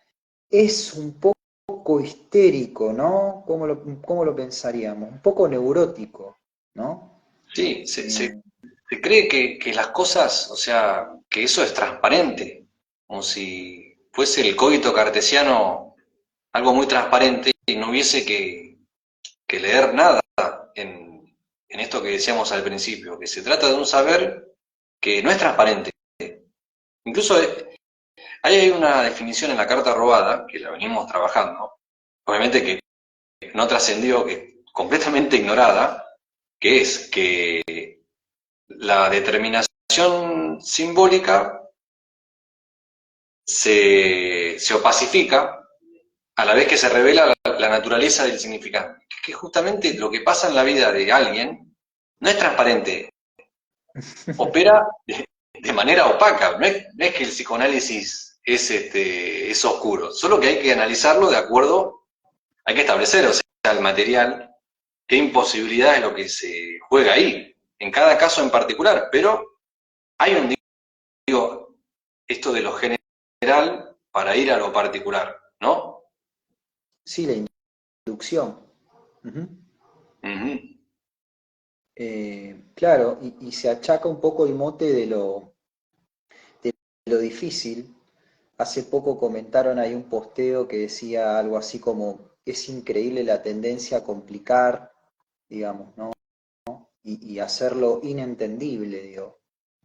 es un poco histérico, ¿no? ¿Cómo lo pensaríamos? Un poco neurótico, ¿no? Sí, Eh, se cree que las cosas, o sea, que eso es transparente, como si fuese el código cartesiano algo muy transparente y no hubiese que leer nada en esto que decíamos al principio, que se trata de un saber que no es transparente. Incluso hay una definición en la carta robada, que la venimos trabajando, obviamente que no trascendió, que es completamente ignorada, que es que la determinación simbólica se opacifica a la vez que se revela la naturaleza del significante. Que justamente lo que pasa en la vida de alguien no es transparente, opera de manera opaca. No es que el psicoanálisis es oscuro, solo que hay que analizarlo de acuerdo, hay que establecer, o sea, el material, qué imposibilidad es lo que se juega ahí, en cada caso en particular, pero hay un, digo, esto de lo general para ir a lo particular, ¿no? sí, la inducción. Ujú. Ujú. Claro, y se achaca un poco el mote de lo difícil. Hace poco comentaron ahí un posteo que decía algo así como, es increíble la tendencia a complicar, digamos, ¿no? Y hacerlo inentendible, digo.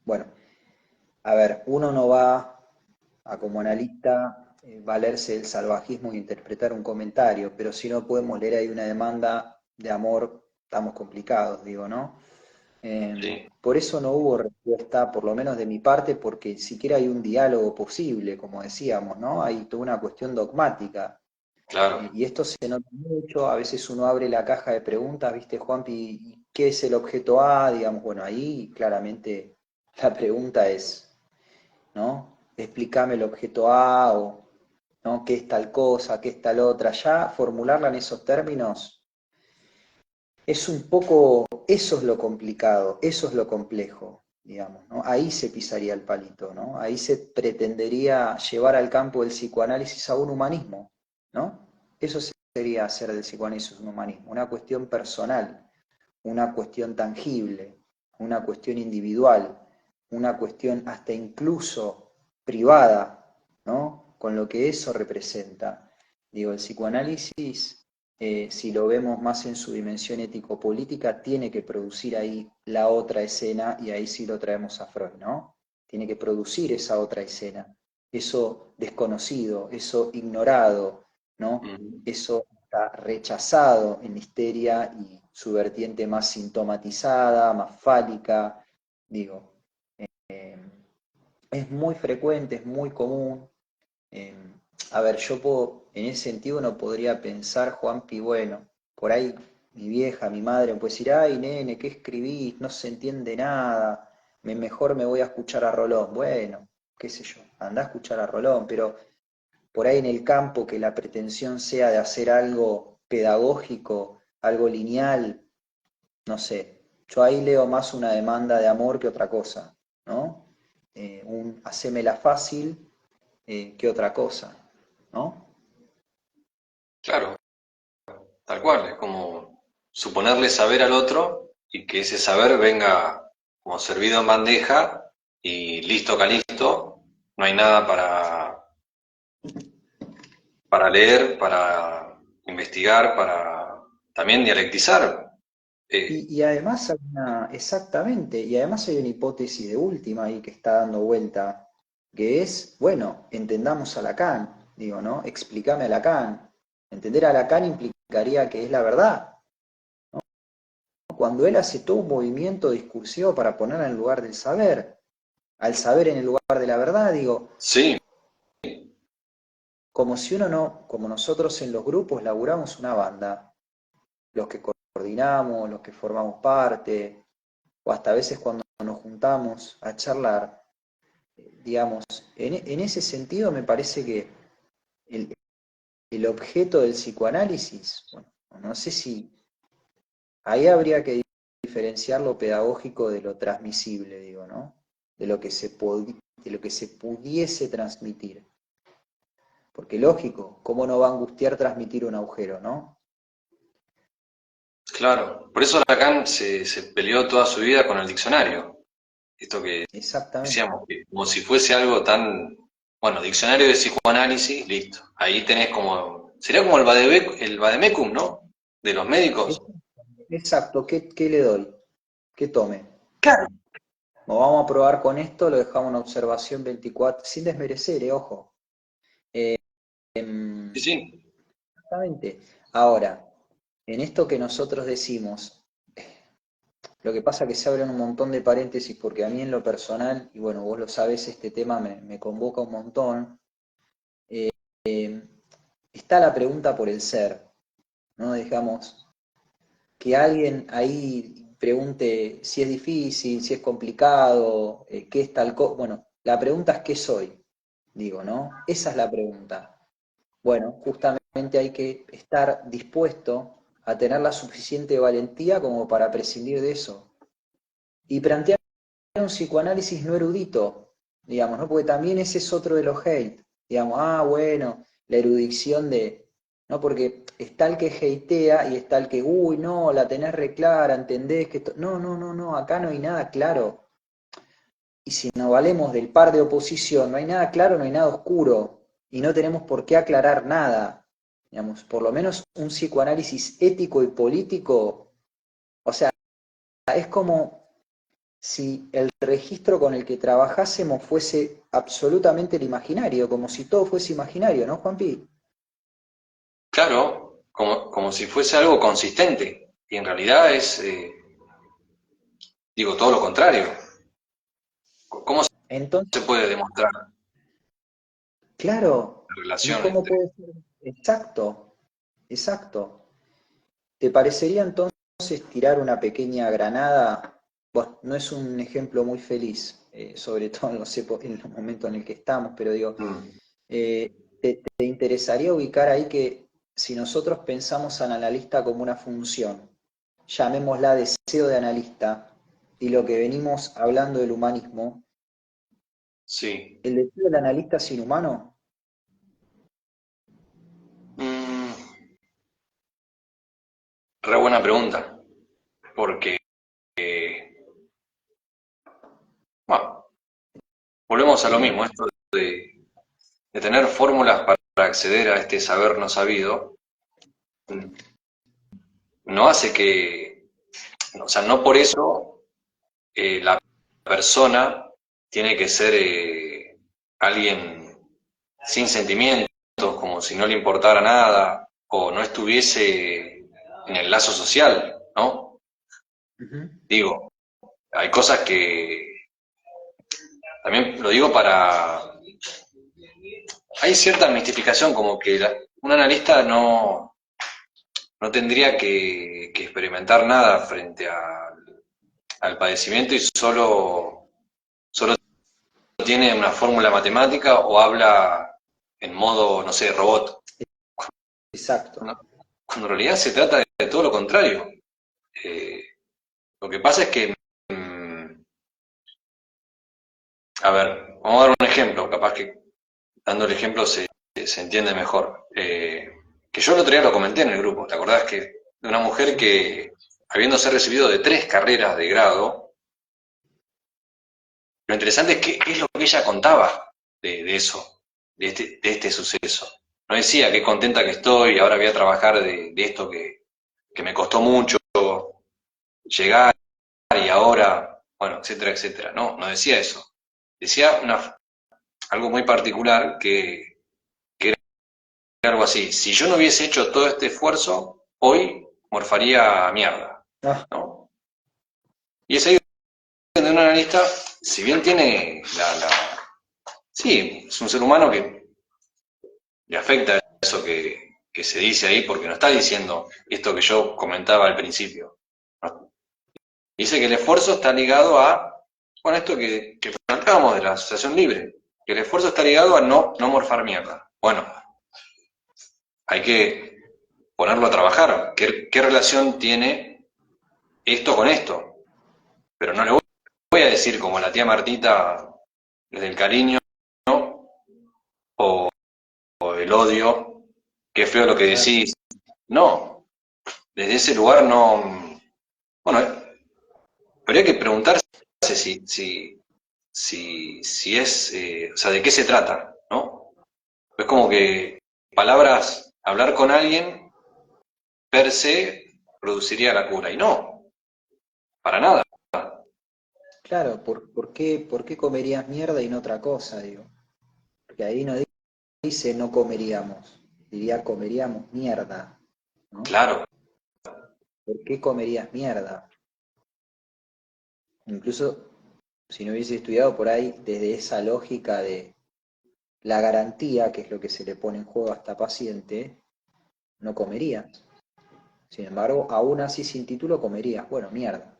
Bueno, a ver, uno no va a como analista valerse del salvajismo e interpretar un comentario, pero si no podemos leer ahí una demanda de amor, estamos complicados, digo, ¿no? Sí, Por eso no hubo respuesta, por lo menos de mi parte, porque siquiera hay un diálogo posible, como decíamos, ¿no? Hay toda una cuestión dogmática. claro. Y esto se nota mucho, a veces uno abre la caja de preguntas, ¿viste, Juanpi? ¿Y qué es el objeto A? Digamos, bueno, ahí claramente la pregunta es, ¿no? Explícame el objeto A o, ¿no? ¿Qué es tal cosa? ¿Qué es tal otra? Ya formularla en esos términos es un poco, eso es lo complicado, eso es lo complejo, digamos, ¿no? Ahí se pisaría el palito, ¿no? Ahí se pretendería llevar al campo del psicoanálisis a un humanismo, ¿no? Eso sería hacer del psicoanálisis un humanismo, una cuestión personal, una cuestión tangible, una cuestión individual, una cuestión hasta incluso privada, ¿no? Con lo que eso representa. Digo, el psicoanálisis, si lo vemos más en su dimensión ético-política, tiene que producir ahí la otra escena, y ahí sí lo traemos a Freud, ¿no? Tiene que producir esa otra escena, eso desconocido, eso ignorado, ¿no? Ujú. Eso está rechazado en la histeria y su vertiente más sintomatizada, más fálica, digo, eh, es muy frecuente, es muy común. eh, a ver, yo puedo, en ese sentido uno podría pensar, Juanpi, bueno, por ahí mi vieja, mi madre me puede decir, ay, nene, ¿qué escribís? No se entiende nada, mejor me voy a escuchar a Rolón. Bueno, qué sé yo, anda a escuchar a Rolón, pero por ahí en el campo que la pretensión sea de hacer algo pedagógico, algo lineal, no sé. Yo ahí leo más una demanda de amor que otra cosa, ¿no? Un hacémela fácil que otra cosa, ¿no? Claro, tal cual, es como suponerle saber al otro y que ese saber venga como servido en bandeja y listo, calisto, no hay nada para leer, para investigar, para también dialectizar. Y además exactamente, y además hay una hipótesis de última ahí que está dando vuelta, que es, bueno, entendamos a Lacan, digo, ¿no? Explícame a Lacan. Entender a Lacan implicaría que es la verdad. Cuando él hace todo un movimiento discursivo para ponerla en el lugar del saber, al saber en el lugar de la verdad, digo, Sí, como si uno no, como nosotros en los grupos laburamos una banda, los que coordinamos, los que formamos parte, o hasta a veces cuando nos juntamos a charlar, digamos, en ese sentido me parece que el, el objeto del psicoanálisis, bueno, no sé si ahí habría que diferenciar lo pedagógico de lo transmisible, digo, ¿no? De lo que de lo que se pudiese transmitir. Porque lógico, ¿cómo no va a angustiar transmitir un agujero, no? claro. Por eso Lacan se peleó toda su vida con el diccionario. Esto que Exactamente. decíamos, que como si fuese algo tan, bueno, diccionario de psicoanálisis, listo. Ahí tenés como, sería como el vademecum, ¿no? De los médicos. Exacto, ¿qué le doy? ¿Qué tome? Claro. Nos vamos a probar con esto, lo dejamos en observación 24, sin desmerecer, ojo. Sí, Em, sí, Exactamente. Ahora, en esto que nosotros decimos, lo que pasa es que se abren un montón de paréntesis porque a mí en lo personal, y bueno, vos lo sabés, este tema me convoca un montón, está la pregunta por el ser, ¿no? Digamos, que alguien ahí pregunte si es difícil, si es complicado, qué es tal cosa. Bueno, la pregunta es qué soy, digo, ¿no? Esa es la pregunta. Bueno, justamente hay que estar dispuesto a tener la suficiente valentía como para prescindir de eso. Y plantear un psicoanálisis no erudito, digamos, ¿no? Porque también ese es otro de los hate, digamos, bueno, la erudición de, ¿no? Porque está el que hatea y está el que, uy, no, la tenés re clara, entendés que esto, no, no, no, no, acá no hay nada claro. Y si nos valemos del par de oposición, no hay nada claro, no hay nada oscuro, y no tenemos por qué aclarar nada. Digamos, por lo menos un psicoanálisis ético y político, o sea, es como si el registro con el que trabajásemos fuese absolutamente el imaginario, como si todo fuese imaginario, ¿no, Juanpi? claro, como si fuese algo consistente. Y en realidad es, digo, todo lo contrario. ¿Cómo se Entonces, puede demostrar claro, la ¿y relación cómo entre... puede ser? Exacto, exacto. ¿Te parecería entonces tirar una pequeña granada? Bueno, no es un ejemplo muy feliz, sobre todo en en los momentos en el que estamos, pero digo, Mm, ¿te interesaría ubicar ahí que si nosotros pensamos al analista como una función, llamémosla deseo de analista, y lo que venimos hablando del humanismo, sí. ¿el deseo del analista es inhumano? Mm, re buena pregunta, porque, bueno, volvemos a lo mismo, esto de tener fórmulas para acceder a este saber no sabido, no hace que, o sea, no por eso la persona tiene que ser alguien sin sentimientos, como si no le importara nada, o no estuviese en el lazo social, ¿no? Ujú. Digo, hay cosas que, también lo digo para, hay cierta mistificación, como que un analista no tendría que experimentar nada frente al padecimiento y solo tiene una fórmula matemática o habla en modo, no sé, robot. Exacto. Cuando, cuando en realidad se trata de todo lo contrario. Eh, lo que pasa es que, a ver, vamos a dar un ejemplo, capaz que dando el ejemplo se entiende mejor. Que yo el otro día lo comenté en el grupo, ¿te acordás que de una mujer que, habiéndose recibido de 3 carreras de grado, lo interesante es qué es lo que ella contaba de eso, de este suceso. no decía qué contenta que estoy, ahora voy a trabajar de esto que me costó mucho llegar y ahora, bueno, etcétera, etcétera. No, no decía eso. Decía algo muy particular que era algo así. Si yo no hubiese hecho todo este esfuerzo, hoy morfaría mierda, Ah, ¿no? Y es ahí donde un analista, si bien tiene sí, es un ser humano que le afecta eso que se dice ahí, porque no está diciendo esto que yo comentaba al principio. ¿No? Dice que el esfuerzo está ligado a, bueno, esto que planteábamos de la asociación libre, que el esfuerzo está ligado a no morfar mierda. Bueno, hay que ponerlo a trabajar. ¿Qué relación tiene esto con esto? Pero no le voy a decir como la tía Martita, desde el cariño, ¿no? o, o el odio, qué feo lo que claro, decís. No, desde ese lugar no. Bueno, habría que preguntarse si es, o sea, de qué se trata, ¿no? Es como que palabras, hablar con alguien per se produciría la cura, y no, para nada. claro, por qué comerías mierda y no otra cosa, digo? Porque ahí no dice no comeríamos, diría comeríamos mierda, ¿no? Claro, ¿Por qué comerías mierda? Incluso si no hubiese estudiado por ahí desde esa lógica de la garantía, que es lo que se le pone en juego a esta paciente, no comerías. Sin embargo, aún así sin título comerías. Bueno, mierda.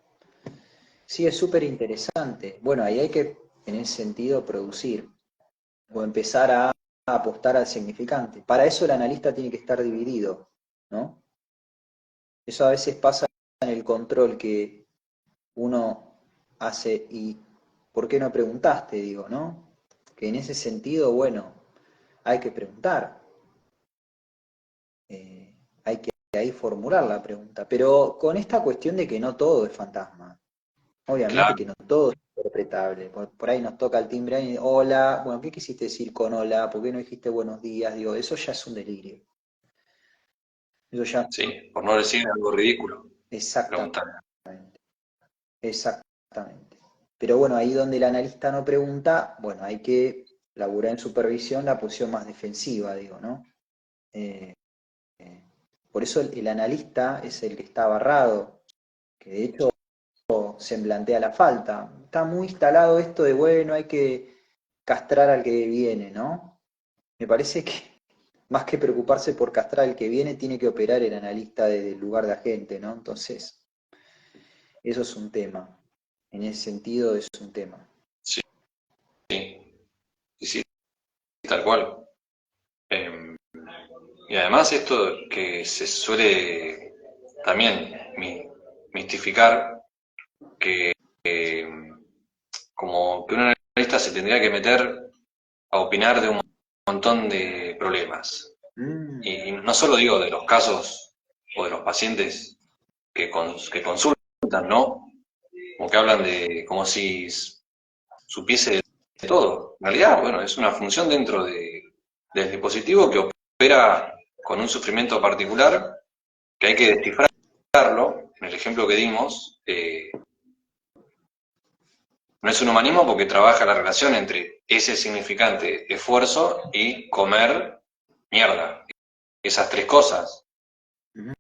Sí, es súper interesante. Bueno, ahí hay que, en ese sentido, producir o empezar a apostar al significante. Para eso el analista tiene que estar dividido, ¿no? Eso a veces pasa en el control que uno hace y ¿por qué no preguntaste? Digo, ¿no? Que en ese sentido, bueno, hay que preguntar, hay que ahí formular la pregunta, pero con esta cuestión de que no todo es fantasma. Obviamente claro, que no todo es interpretable. Por ahí nos toca el timbre y hola, bueno, ¿qué quisiste decir con hola? ¿Por qué no dijiste buenos días? Digo, eso ya es un delirio. Eso ya, sí, por no decir algo ridículo, exactamente, preguntar. exactamente. Pero bueno, ahí donde el analista no pregunta, bueno, hay que laburar en supervisión la posición más defensiva, digo, ¿no? Eh, por eso el analista es el que está barrado, que de hecho se plantea la falta. Está muy instalado esto de, bueno, hay que castrar al que viene, ¿no? Me parece que más que preocuparse por castrar al que viene, tiene que operar el analista desde el lugar de agente, ¿no? Entonces, eso es un tema. En ese sentido, es un tema. Sí, sí, sí, tal cual. Eh, y además esto que se suele también mistificar, que como que un analista se tendría que meter a opinar de un montón de problemas. Mm, Y no solo digo de los casos o de los pacientes que consultan, ¿no? Como que hablan de como si supiese de todo. En realidad, bueno, es una función dentro del dispositivo que opera con un sufrimiento particular que hay que descifrarlo. En el ejemplo que dimos, no es un humanismo porque trabaja la relación entre ese significante esfuerzo y comer mierda. Esas tres cosas. ujú.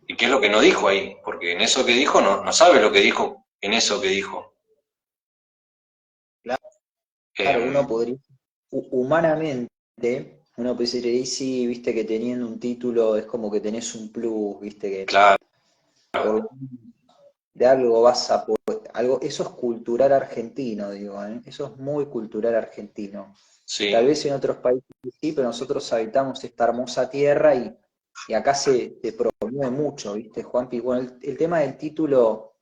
¿Y qué es lo que no dijo ahí? Porque en eso que dijo no sabe lo que dijo en eso que dijo. Claro, Eh, uno podría, humanamente, uno puede decir, "Y sí, viste que teniendo un título es como que tenés un plus, viste que claro, por de algo vas a poder, algo, eso es cultural argentino, digo, ¿eh? Eso es muy cultural argentino. Tal sí, vez en otros países sí, pero nosotros habitamos esta hermosa tierra y acá se promueve mucho, ¿viste, Juanpi? Bueno, el tema del título,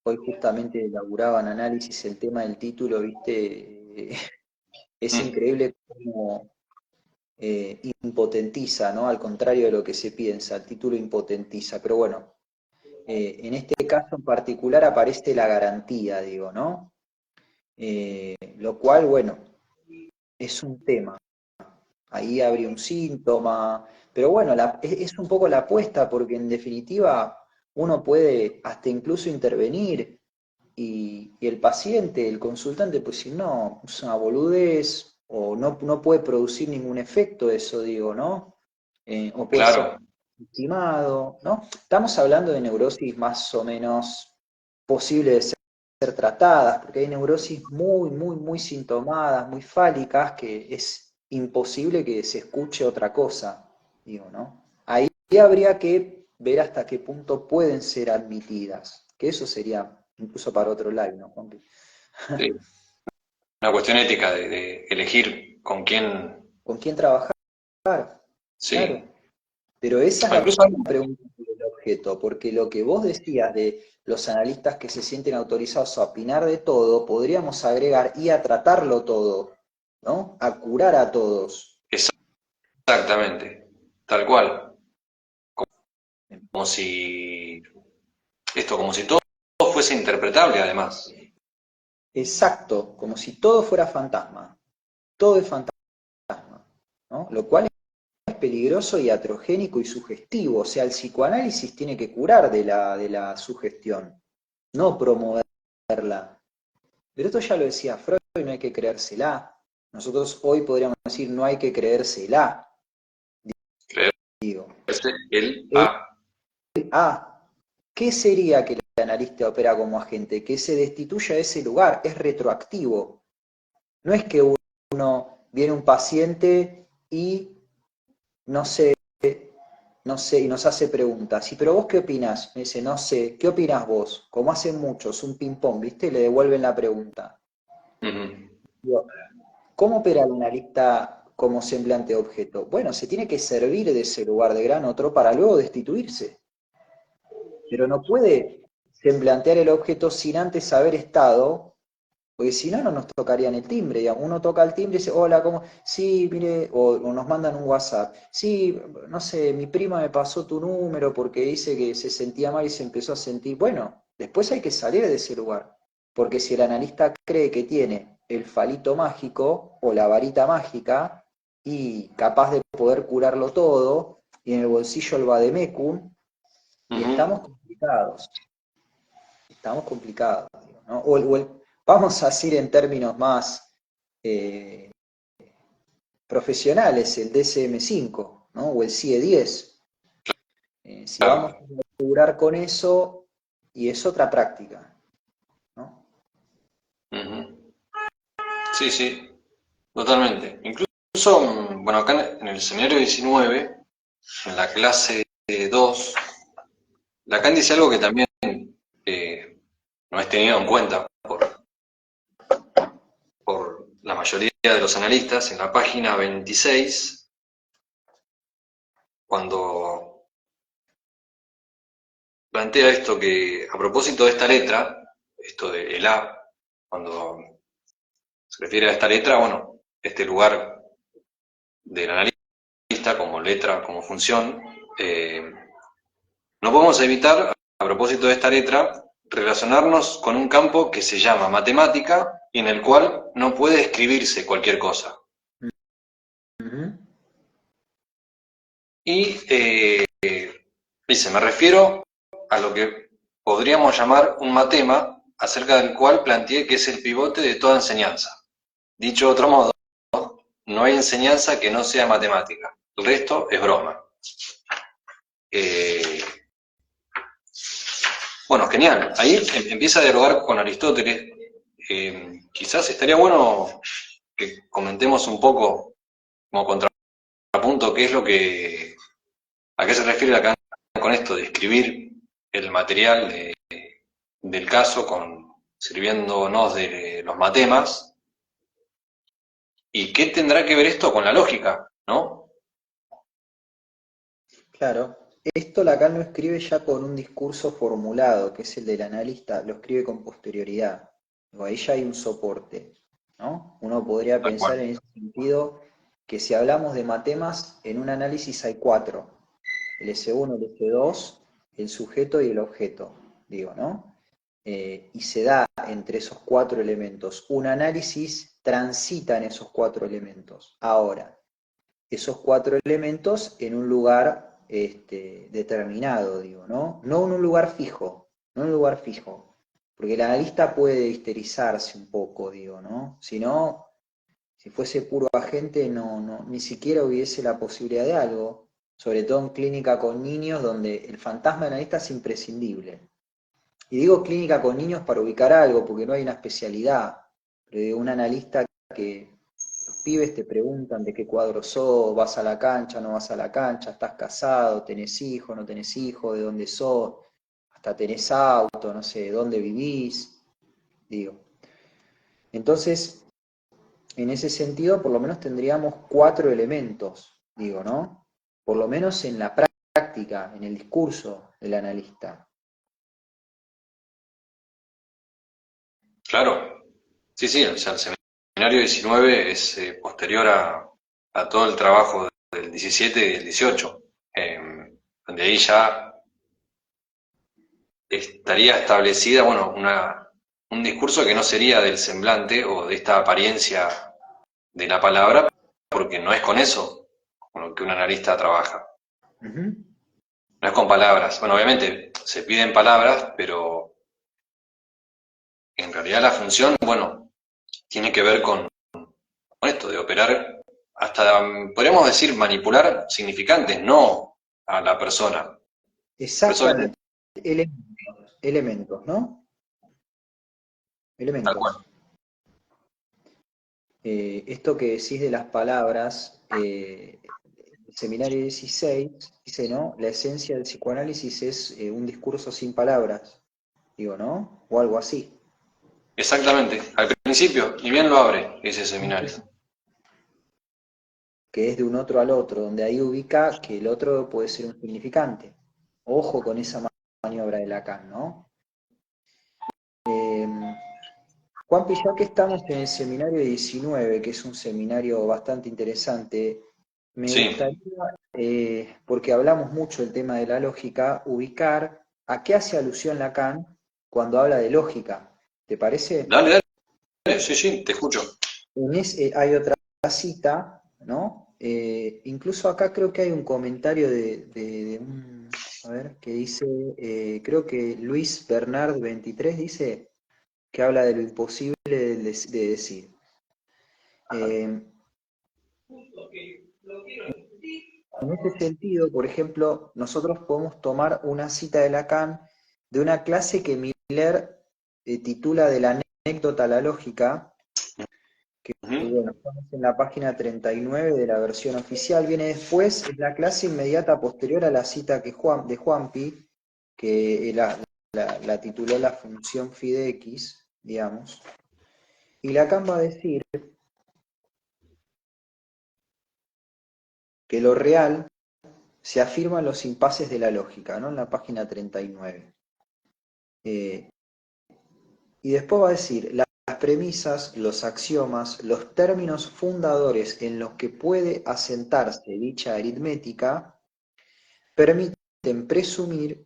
hoy justamente elaboraba en análisis el tema del título, ¿viste? Es mm, increíble cómo impotentiza, ¿no? Al contrario de lo que se piensa, el título impotentiza, pero bueno, en este caso en particular aparece la garantía, digo, ¿no? Lo cual, bueno, es un tema. ahí habría un síntoma, pero bueno, es un poco la apuesta, porque en definitiva uno puede hasta incluso intervenir y el paciente, el consultante, pues si no, es una boludez o no puede producir ningún efecto eso, digo, ¿no? O puede ser Claro, estimado, ¿no? Estamos hablando de neurosis más o menos posibles de ser tratadas, porque hay neurosis muy sintomadas, muy fálicas, que es imposible que se escuche otra cosa, digo, ¿no? Ahí habría que ver hasta qué punto pueden ser admitidas, que eso sería incluso para otro live, ¿no, Juanpi? sí. Una cuestión ética de elegir con quién, ¿Con quién trabajar? Claro. sí. Pero esa es O la incluso, pregunta del objeto, porque lo que vos decías de los analistas que se sienten autorizados a opinar de todo, podríamos agregar y a tratarlo todo, ¿no? A curar a todos. exactamente, tal cual. Como si, como si todo fuese interpretable además. Exacto, como si todo fuera fantasma. Todo es fantasma, ¿no? Lo cual es peligroso y atrogénico y sugestivo. O sea, el psicoanálisis tiene que curar de la sugestión, no promoverla. Pero esto ya lo decía Freud, no hay que creérsela. Nosotros hoy podríamos decir no hay que creérsela, digo. Creerse el El A. A, ¿qué sería que el analista opera como agente? Que se destituya de ese lugar, es retroactivo. No es que uno viene un paciente y no sé, no sé, y nos hace preguntas. ¿Y pero vos qué opinás? Me dice, no sé, ¿qué opinás vos? Como hacen muchos, un ping-pong, ¿viste? Le devuelven la pregunta. Ujú. Digo, ¿cómo opera el analista como semblante de objeto? Bueno, se tiene que servir de ese lugar de gran otro para luego destituirse. Pero no puede semblantear el objeto sin antes haber estado, porque si no, no nos tocarían el timbre. Digamos. Uno toca el timbre y dice, hola, ¿cómo? Sí, mire, o nos mandan un WhatsApp. Sí, no sé, mi prima me pasó tu número porque dice que se sentía mal y se empezó a sentir. Bueno, después hay que salir de ese lugar. Porque si el analista cree que tiene el falito mágico o la varita mágica y capaz de poder curarlo todo, y en el bolsillo el vademecum, y Ujú. estamos complicados, digo, ¿no? Vamos a decir en términos más eh, profesionales, el DSM-5, ¿no? O el CIE-10. Si vamos Claro. a curar con eso, y es otra práctica, ¿no? Ujú. Sí, sí, totalmente. Incluso, bueno, acá en el seminario 19, en la clase 2, Lacan dice algo que también no es tenido en cuenta por la mayoría de los analistas. En la página 26, cuando plantea esto que, a propósito de esta letra, esto de el A, cuando se refiere a esta letra, bueno, este lugar del analista como letra, como función, no podemos evitar, a propósito de esta letra, relacionarnos con un campo que se llama matemática y en el cual no puede escribirse cualquier cosa. Ujú. Y dice, me refiero a lo que podríamos llamar un matema, acerca del cual planteé que es el pivote de toda enseñanza. Dicho de otro modo, no hay enseñanza que no sea matemática. El resto es broma. Eh, bueno, genial. Ahí empieza a dialogar con Aristóteles. Quizás estaría bueno que comentemos un poco, como contrapunto, qué es lo que, a qué se refiere acá con esto de escribir el material del caso, sirviéndonos de los matemas, y qué tendrá que ver esto con la lógica, ¿no? Claro. Esto Lacan lo escribe ya con un discurso formulado, que es el del analista, lo escribe con posterioridad. Digo, ahí ya hay un soporte, ¿no? Uno podría Tal cual. pensar en ese sentido que si hablamos de matemas, en un análisis hay cuatro: el S1, el S2, el sujeto y el objeto, digo, ¿no? Y se da entre esos cuatro elementos. Un análisis transita en esos cuatro elementos. Ahora, esos 4 elementos en un lugar determinado, digo, ¿no? No en un lugar fijo, no en un lugar fijo, porque el analista puede histerizarse un poco, digo, ¿no? Si no, si fuese puro agente, ni siquiera hubiese la posibilidad de algo, sobre todo en clínica con niños, donde el fantasma analista es imprescindible. Y digo clínica con niños para ubicar algo, porque no hay una especialidad, pero digo, un analista que los pibes te preguntan de qué cuadro sos, vas a la cancha, no vas a la cancha, estás casado, tenés hijos, no tenés hijos, de dónde sos, hasta tenés auto, no sé, dónde vivís, digo. Entonces, en ese sentido, por lo menos tendríamos 4 elementos, digo, ¿no? Por lo menos en la práctica, en el discurso del analista. Claro, sí, sí, o sea, el seminario 19 es posterior a todo el trabajo del 17 y del 18, donde ahí ya estaría establecida, bueno, un discurso que no sería del semblante o de esta apariencia de la palabra, porque no es con eso con lo que un analista trabaja. Ujú. No es con palabras. Bueno, obviamente se piden palabras, pero en realidad la función, bueno, tiene que ver con esto de operar, hasta podríamos decir manipular significantes, no a la persona. Por eso, Exactamente. Elementos, ¿no? tal cual. Elementos. Esto que decís de las palabras, el seminario 16 dice, ¿no? La esencia del psicoanálisis es un discurso sin palabras, digo, ¿no? O algo así. Exactamente. Al principio, ni bien lo abre ese seminario. Que es de un otro al otro, donde ahí ubica que el otro puede ser un significante. Ojo con esa maniobra de Lacan, ¿no? Juanpi, ya que estamos en el seminario 19, que es un seminario bastante interesante, me Sí, gustaría, porque hablamos mucho del tema de la lógica, ubicar a qué hace alusión Lacan cuando habla de lógica. ¿Te parece? dale, dale, sí, sí, te escucho. Hay otra cita, ¿no? Incluso acá creo que hay un comentario de un, a ver, que dice, creo que Luis Bernard 23 dice que habla de lo imposible de decir. En ese sentido, por ejemplo, nosotros podemos tomar una cita de Lacan de una clase que Miller titula de la anécdota a la lógica, que Ujú. bueno, estamos en la página 39 de la versión oficial, viene después, es la clase inmediata posterior a la cita de Juanpi, que la tituló la función phi de x, digamos, y Lacan va a decir que lo real se afirma en los impases de la lógica, ¿no? En la página 39. Y después va a decir, las premisas, los axiomas, los términos fundadores en los que puede asentarse dicha aritmética, permiten presumir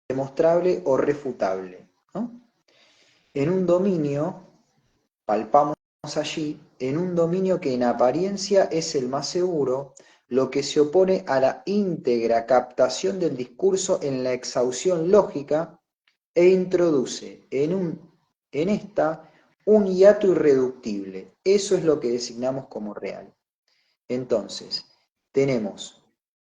demostrable o refutable, ¿no? En un dominio, palpamos allí, en un dominio que en apariencia es el más seguro, lo que se opone a la íntegra captación del discurso en la exhausción lógica e introduce en esta un hiato irreductible. Eso es lo que designamos como real. Entonces, tenemos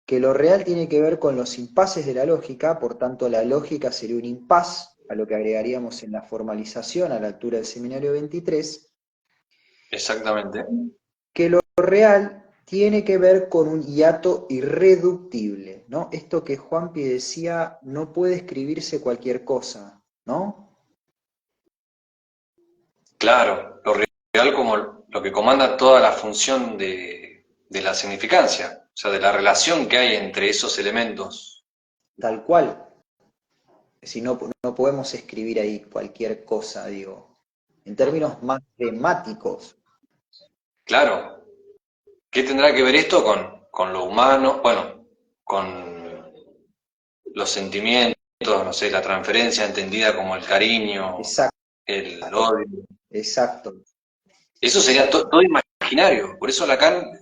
que lo real tiene que ver con los impases de la lógica, por tanto la lógica sería un impas, a lo que agregaríamos en la formalización a la altura del seminario 23, Exactamente. que lo real tiene que ver con un hiato irreductible, ¿no? Esto que Juanpi decía, no puede escribirse cualquier cosa, ¿no? Claro, lo real como lo que comanda toda la función de la significancia, o sea, de la relación que hay entre esos elementos. Tal cual. Si no, no podemos escribir ahí cualquier cosa, digo, en términos matemáticos. Claro, ¿qué tendrá que ver esto con lo humano? Bueno, con los sentimientos, no sé, la transferencia entendida como el cariño, Exacto, el odio. exacto. Eso sería todo imaginario. Por eso Lacan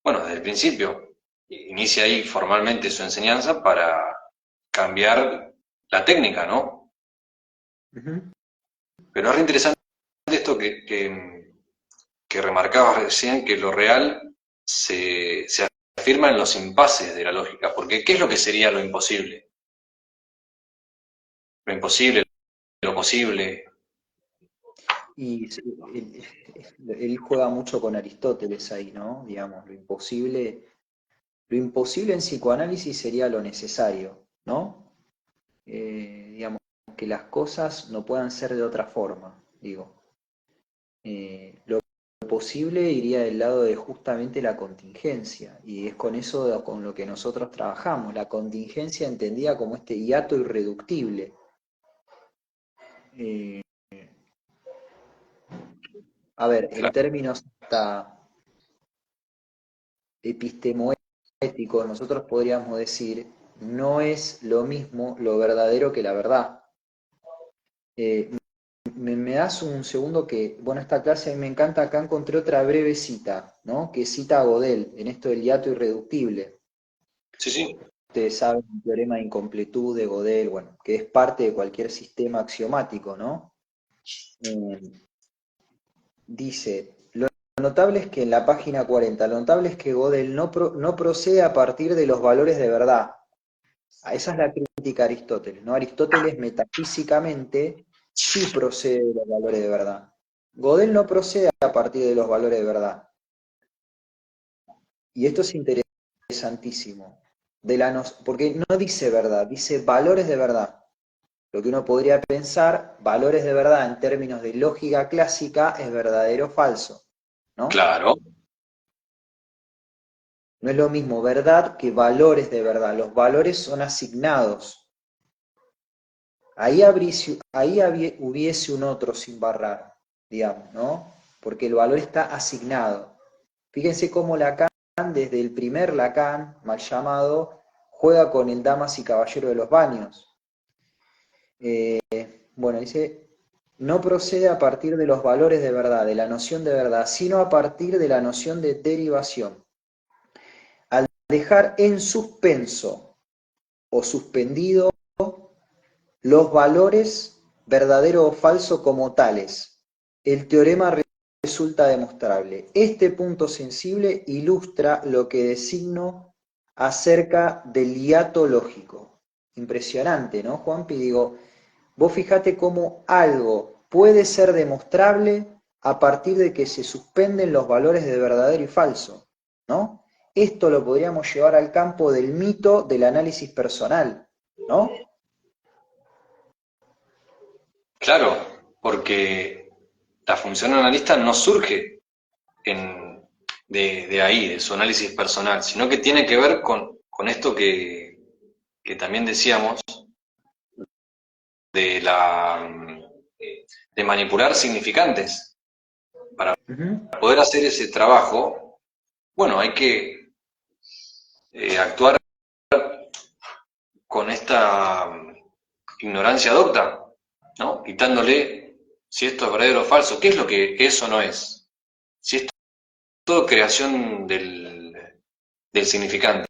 bueno, desde el principio, inicia ahí formalmente su enseñanza para cambiar la técnica, ¿no? Ujú. Pero es re interesante esto que remarcabas recién, que lo real se afirma en los impases de la lógica, porque ¿qué es lo que sería lo imposible? Lo imposible, lo posible. Y sí, él juega mucho con Aristóteles ahí, ¿no? Digamos, lo imposible en psicoanálisis sería lo necesario, ¿no? Digamos, que las cosas no puedan ser de otra forma, digo. Lo posible iría del lado de justamente la contingencia, y es con eso con lo que nosotros trabajamos, la contingencia entendida como este hiato irreductible. Eh, a ver, en Claro, términos hasta epistemoéticos, nosotros podríamos decir, no es lo mismo lo verdadero que la verdad. Eh, me das un segundo que, bueno, esta clase a mí me encanta, acá encontré otra breve cita, ¿no? Que cita a Gödel en esto del hiato irreductible. sí, sí, Ustedes saben el teorema de incompletud de Gödel, bueno, que es parte de cualquier sistema axiomático, ¿no? Dice, lo notable es que en la página 40, lo notable es que Gödel no procede a partir de los valores de verdad. Esa es la crítica a Aristóteles, ¿no? Aristóteles metafísicamente sí procede de los valores de verdad. Gödel no procede a partir de los valores de verdad. Y esto es interesantísimo. Porque no dice verdad, dice valores de verdad. Lo que uno podría pensar, valores de verdad en términos de lógica clásica, es verdadero o falso, ¿no? claro, No es lo mismo verdad que valores de verdad. Los valores son asignados. Hubiese un otro sin barrar, digamos, ¿no? Porque el valor está asignado. Fíjense cómo Lacan, desde el primer Lacan, mal llamado, juega con el damas y caballero de los baños. Bueno, dice, no procede a partir de los valores de verdad, de la noción de verdad, sino a partir de la noción de derivación. Al dejar en suspenso o suspendido los valores verdadero o falso como tales, el teorema resulta demostrable. Este punto sensible ilustra lo que designo acerca del hiato lógico. Impresionante, ¿no, Juanpi? Digo, vos fijate cómo algo puede ser demostrable a partir de que se suspenden los valores de verdadero y falso, ¿no? Esto lo podríamos llevar al campo del mito del análisis personal, ¿no? claro, porque la función analista no surge de ahí, de su análisis personal, sino que tiene que ver con esto que también decíamos, de de manipular significantes. Para Ujú. poder hacer ese trabajo, bueno, hay que actuar con esta ignorancia docta, ¿no? Quitándole si esto es verdadero o falso, qué es lo que eso no es. Si esto es todo creación del significante.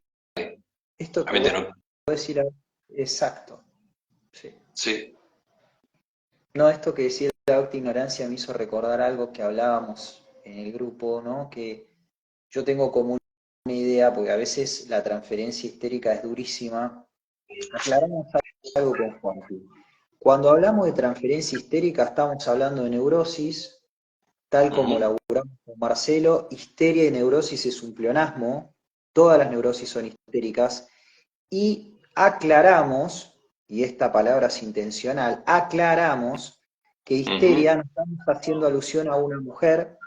Esto que vos Obviamente no. decís, exacto. Sí. Sí. No, esto que decía la docta ignorancia me hizo recordar algo que hablábamos en el grupo, ¿no? Que yo tengo como una idea, porque a veces la transferencia histérica es durísima. Aclaramos algo con Juanpi. Cuando hablamos de transferencia histérica estamos hablando de neurosis, tal como Ujú. laburamos con Marcelo, histeria y neurosis es un pleonasmo, todas las neurosis son histéricas, y aclaramos, y esta palabra es intencional, aclaramos que Ujú. histeria no estamos haciendo alusión a una mujer,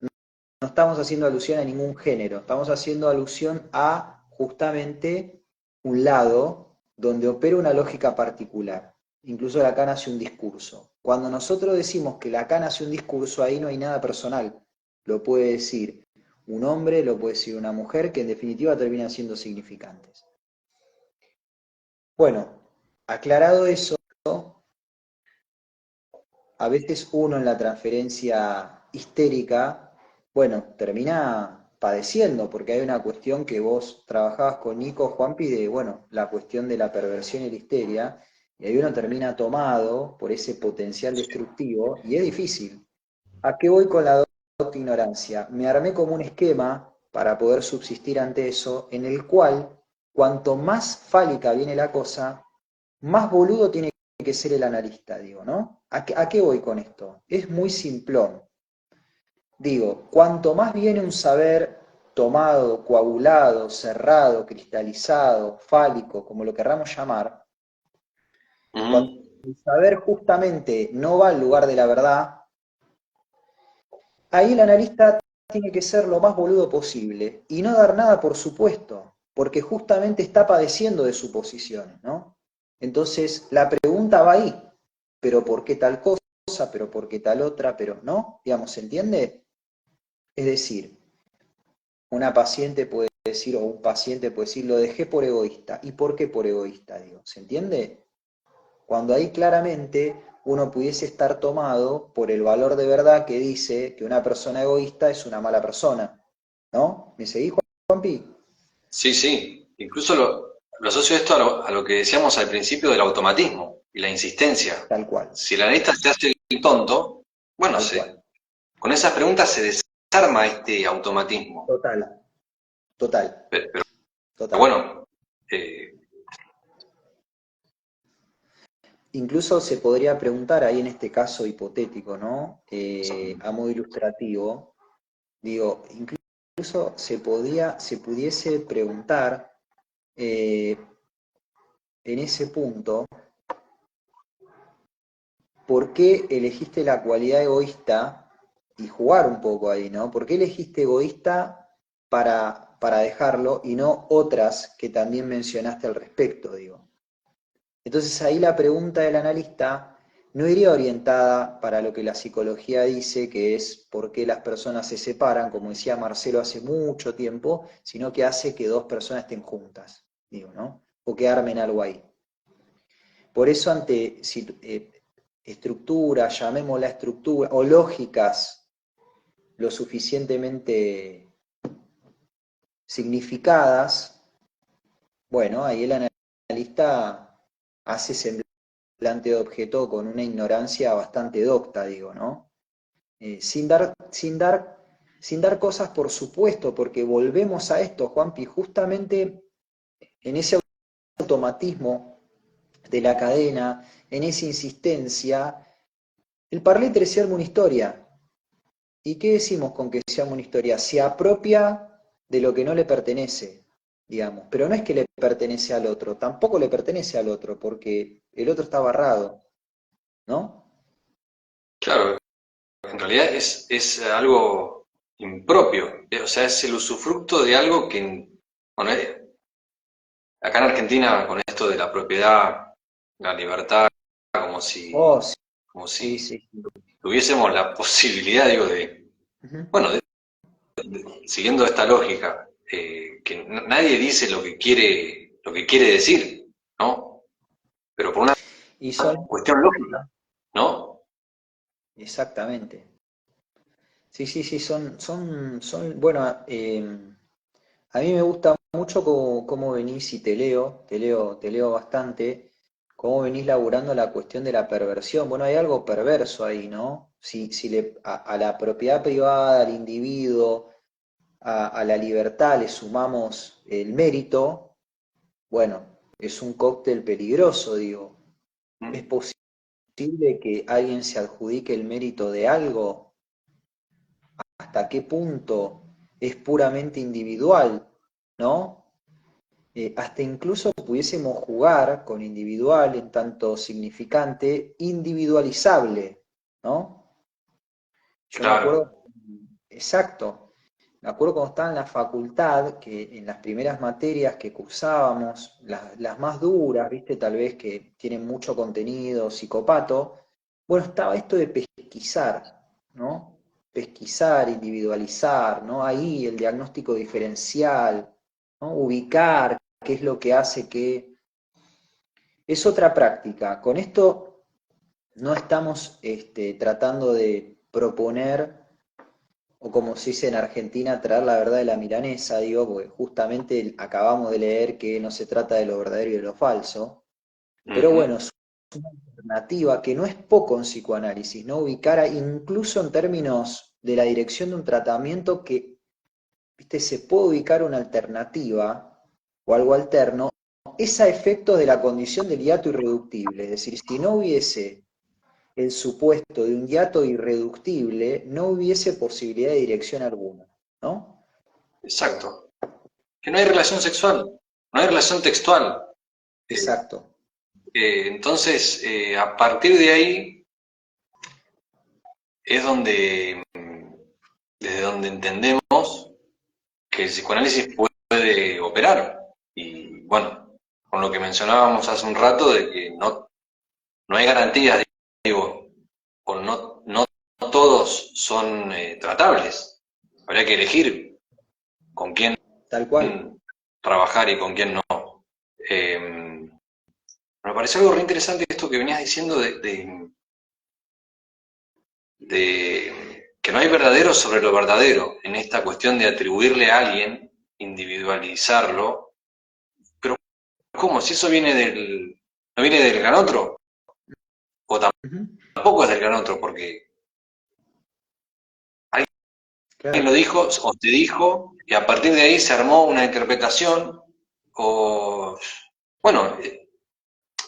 no estamos haciendo alusión a ningún género, estamos haciendo alusión a justamente un lado donde opera una lógica particular. Incluso Lacan hace un discurso. Cuando nosotros decimos que Lacan hace un discurso, ahí no hay nada personal. Lo puede decir un hombre, lo puede decir una mujer, que en definitiva terminan siendo significantes. Bueno, aclarado eso, a veces uno en la transferencia histérica, bueno, termina padeciendo, porque hay una cuestión que vos trabajabas con Nico, Juanpi, de, bueno, la cuestión de la perversión y la histeria, y ahí uno termina tomado por ese potencial destructivo, y es difícil. ¿A qué voy con la docta ignorancia? Me armé como un esquema para poder subsistir ante eso, en el cual, cuanto más fálica viene la cosa, más boludo tiene que ser el analista, digo, ¿no? ¿A qué voy con esto? Es muy simplón. Digo, cuanto más viene un saber tomado, coagulado, cerrado, cristalizado, fálico, como lo querramos llamar, cuando Ujú. el saber justamente no va al lugar de la verdad, ahí el analista tiene que ser lo más boludo posible y no dar nada por supuesto, porque justamente está padeciendo de suposiciones, ¿no? Entonces, la pregunta va ahí, pero ¿por qué tal cosa? ¿Pero por qué tal otra? ¿Pero no? Digamos, ¿se entiende? Es decir, una paciente puede decir, o un paciente puede decir, lo dejé por egoísta. ¿Y por qué por egoísta? Digo, ¿se entiende? Cuando ahí claramente uno pudiese estar tomado por el valor de verdad que dice que una persona egoísta es una mala persona. ¿No? ¿Me seguís, Juanpi? Sí, sí. Incluso lo asocio esto a lo que decíamos al principio del automatismo y la insistencia. Tal cual, Si el analista se hace el tonto, bueno, tal cual. con esas preguntas se desarma este automatismo. Total, total, Pero total. bueno, eh, Incluso se podría preguntar ahí en este caso hipotético, ¿no? A modo ilustrativo, digo, incluso se pudiese preguntar eh, en ese punto, ¿por qué elegiste la cualidad egoísta? Y jugar un poco ahí, ¿no? ¿Por qué elegiste egoísta para dejarlo y no otras que también mencionaste al respecto, digo? Entonces ahí la pregunta del analista no iría orientada para lo que la psicología dice, que es por qué las personas se separan, como decía Marcelo hace mucho tiempo, sino que hace que dos personas estén juntas, digo, ¿no? O que armen algo ahí. Por eso ante estructuras, llamémosla estructura, o lógicas lo suficientemente significadas, bueno, ahí el analista hace semblante de objeto con una ignorancia bastante docta, digo, ¿no? Sin dar cosas por supuesto, porque volvemos a esto, Juanpi, justamente en ese automatismo de la cadena, en esa insistencia, el parlétre se arma una historia. ¿Y qué decimos con que se arma una historia? Se apropia de lo que no le pertenece, digamos, pero no es que le pertenece al otro, tampoco le pertenece al otro, porque el otro está barrado, ¿no? claro, en realidad es algo impropio, o sea, es el usufructo de algo que, bueno, acá en Argentina con esto de la propiedad, la libertad, como Oh, si, como sí, si sí, sí. tuviésemos la posibilidad, digo, Ujú. bueno, siguiendo esta lógica, que nadie dice lo que quiere decir, ¿no? Pero por una Y son, cuestión lógica, ¿no? exactamente. Sí, sí, sí, bueno, a mí me gusta mucho cómo venís y te leo bastante, cómo venís laburando la cuestión de la perversión. Bueno, hay algo perverso ahí, ¿no? Si a la propiedad privada, al individuo, a la libertad le sumamos el mérito, bueno, es un cóctel peligroso, digo. ¿Es posible que alguien se adjudique el mérito de algo? ¿Hasta qué punto es puramente individual? ¿No? Hasta incluso pudiésemos jugar con individual en tanto significante individualizable, ¿no? Yo me Claro, acuerdo, exacto, me acuerdo cuando estaba en la facultad, que en las primeras materias que cursábamos, las más duras, ¿viste? Tal vez que tienen mucho contenido psicopato, bueno, estaba esto de pesquisar, ¿no? Pesquisar, individualizar, ¿no? Ahí el diagnóstico diferencial, ¿no? Ubicar qué es lo que hace que... Es otra práctica. Con esto no estamos tratando de proponer, o como se dice en Argentina, traer la verdad de la milanesa, digo, porque justamente acabamos de leer que no se trata de lo verdadero y de lo falso, pero Ujú. bueno, es una alternativa que no es poco en psicoanálisis, ¿no? Ubicar incluso en términos de la dirección de un tratamiento que, viste, se puede ubicar una alternativa o algo alterno, es a efectos de la condición del hiato irreductible, es decir, si no hubiese el supuesto de un hiato irreductible, no hubiese posibilidad de dirección alguna, ¿no? Exacto. Que no hay relación sexual, no hay relación textual. Eh, Exacto, entonces, a partir de ahí es donde, desde donde entendemos que el psicoanálisis puede operar. Y bueno, con lo que mencionábamos hace un rato de que no hay garantías, digo, o no todos son tratables. Habría que elegir con quién tal cual. trabajar y con quién no. Me pareció algo re interesante esto que venías diciendo de que no hay verdadero sobre lo verdadero en esta cuestión de atribuirle a alguien, individualizarlo. Pero ¿cómo? Si eso no viene del gran otro, o Ujú, tampoco es del gran otro, porque alguien claro, lo dijo o te dijo, y a partir de ahí se armó una interpretación, o bueno,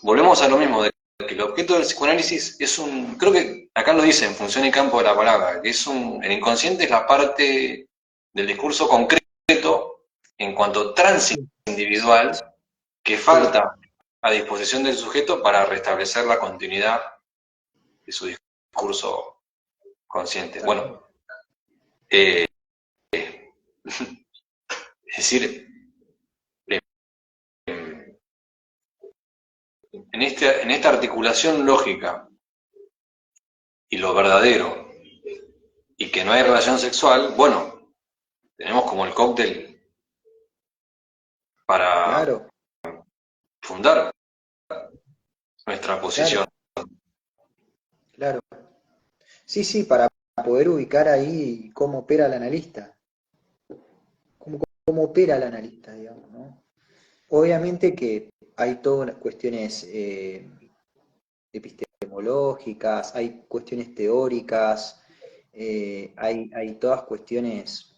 volvemos a lo mismo, de que el objeto del psicoanálisis es creo que acá lo dice en función y campo de la palabra, que el inconsciente es la parte del discurso concreto en cuanto sí, transindividual que sí, falta a disposición del sujeto para restablecer la continuidad de su discurso consciente. tal cual. Bueno, eh, es decir, eh, en esta articulación lógica y lo verdadero, y que no hay relación sexual, bueno, tenemos como el cóctel para Claro, fundar nuestra claro, posición. claro. Sí, sí, para poder ubicar ahí cómo opera el analista, cómo opera el analista, digamos, ¿no? Obviamente que hay todas las cuestiones epistemológicas, hay cuestiones teóricas, hay todas cuestiones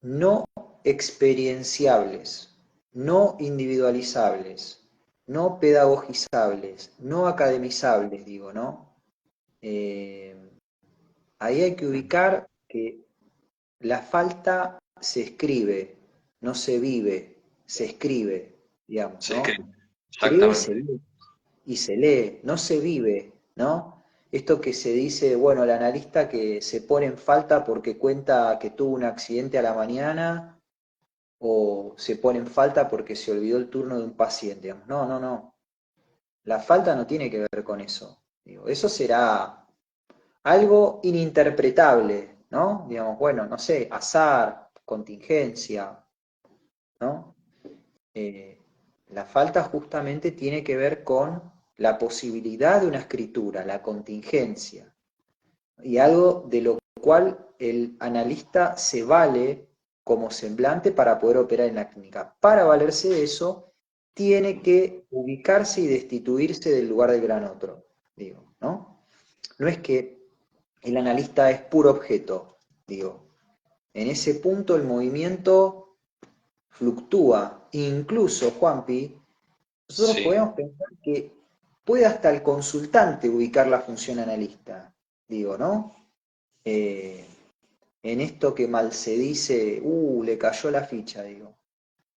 no experienciables, no individualizables, no pedagogizables, no academizables, digo, ¿no? Eh, Ahí hay que ubicar que la falta se escribe, no se vive, se escribe, digamos, Se escribe, ¿no? Escribe exactamente. y se lee, no se vive, ¿no? Esto que se dice, bueno, el analista que se pone en falta porque cuenta que tuvo un accidente a la mañana o se pone en falta porque se olvidó el turno de un paciente, digamos. No, no, no. La falta no tiene que ver con eso. Digo, eso será algo ininterpretable, ¿no? Digamos, bueno, no sé, azar, contingencia, ¿no? Eh, la falta justamente tiene que ver con la posibilidad de una escritura, la contingencia, y algo de lo cual el analista se vale como semblante para poder operar en la clínica. Para valerse de eso, tiene que ubicarse y destituirse del lugar del gran otro, digo, ¿no? No es que el analista es puro objeto, digo. En ese punto el movimiento fluctúa. Incluso, Juanpi, nosotros Sí, podemos pensar que puede hasta el consultante ubicar la función analista, digo, ¿no? Eh, en esto que mal se dice, le cayó la ficha, digo.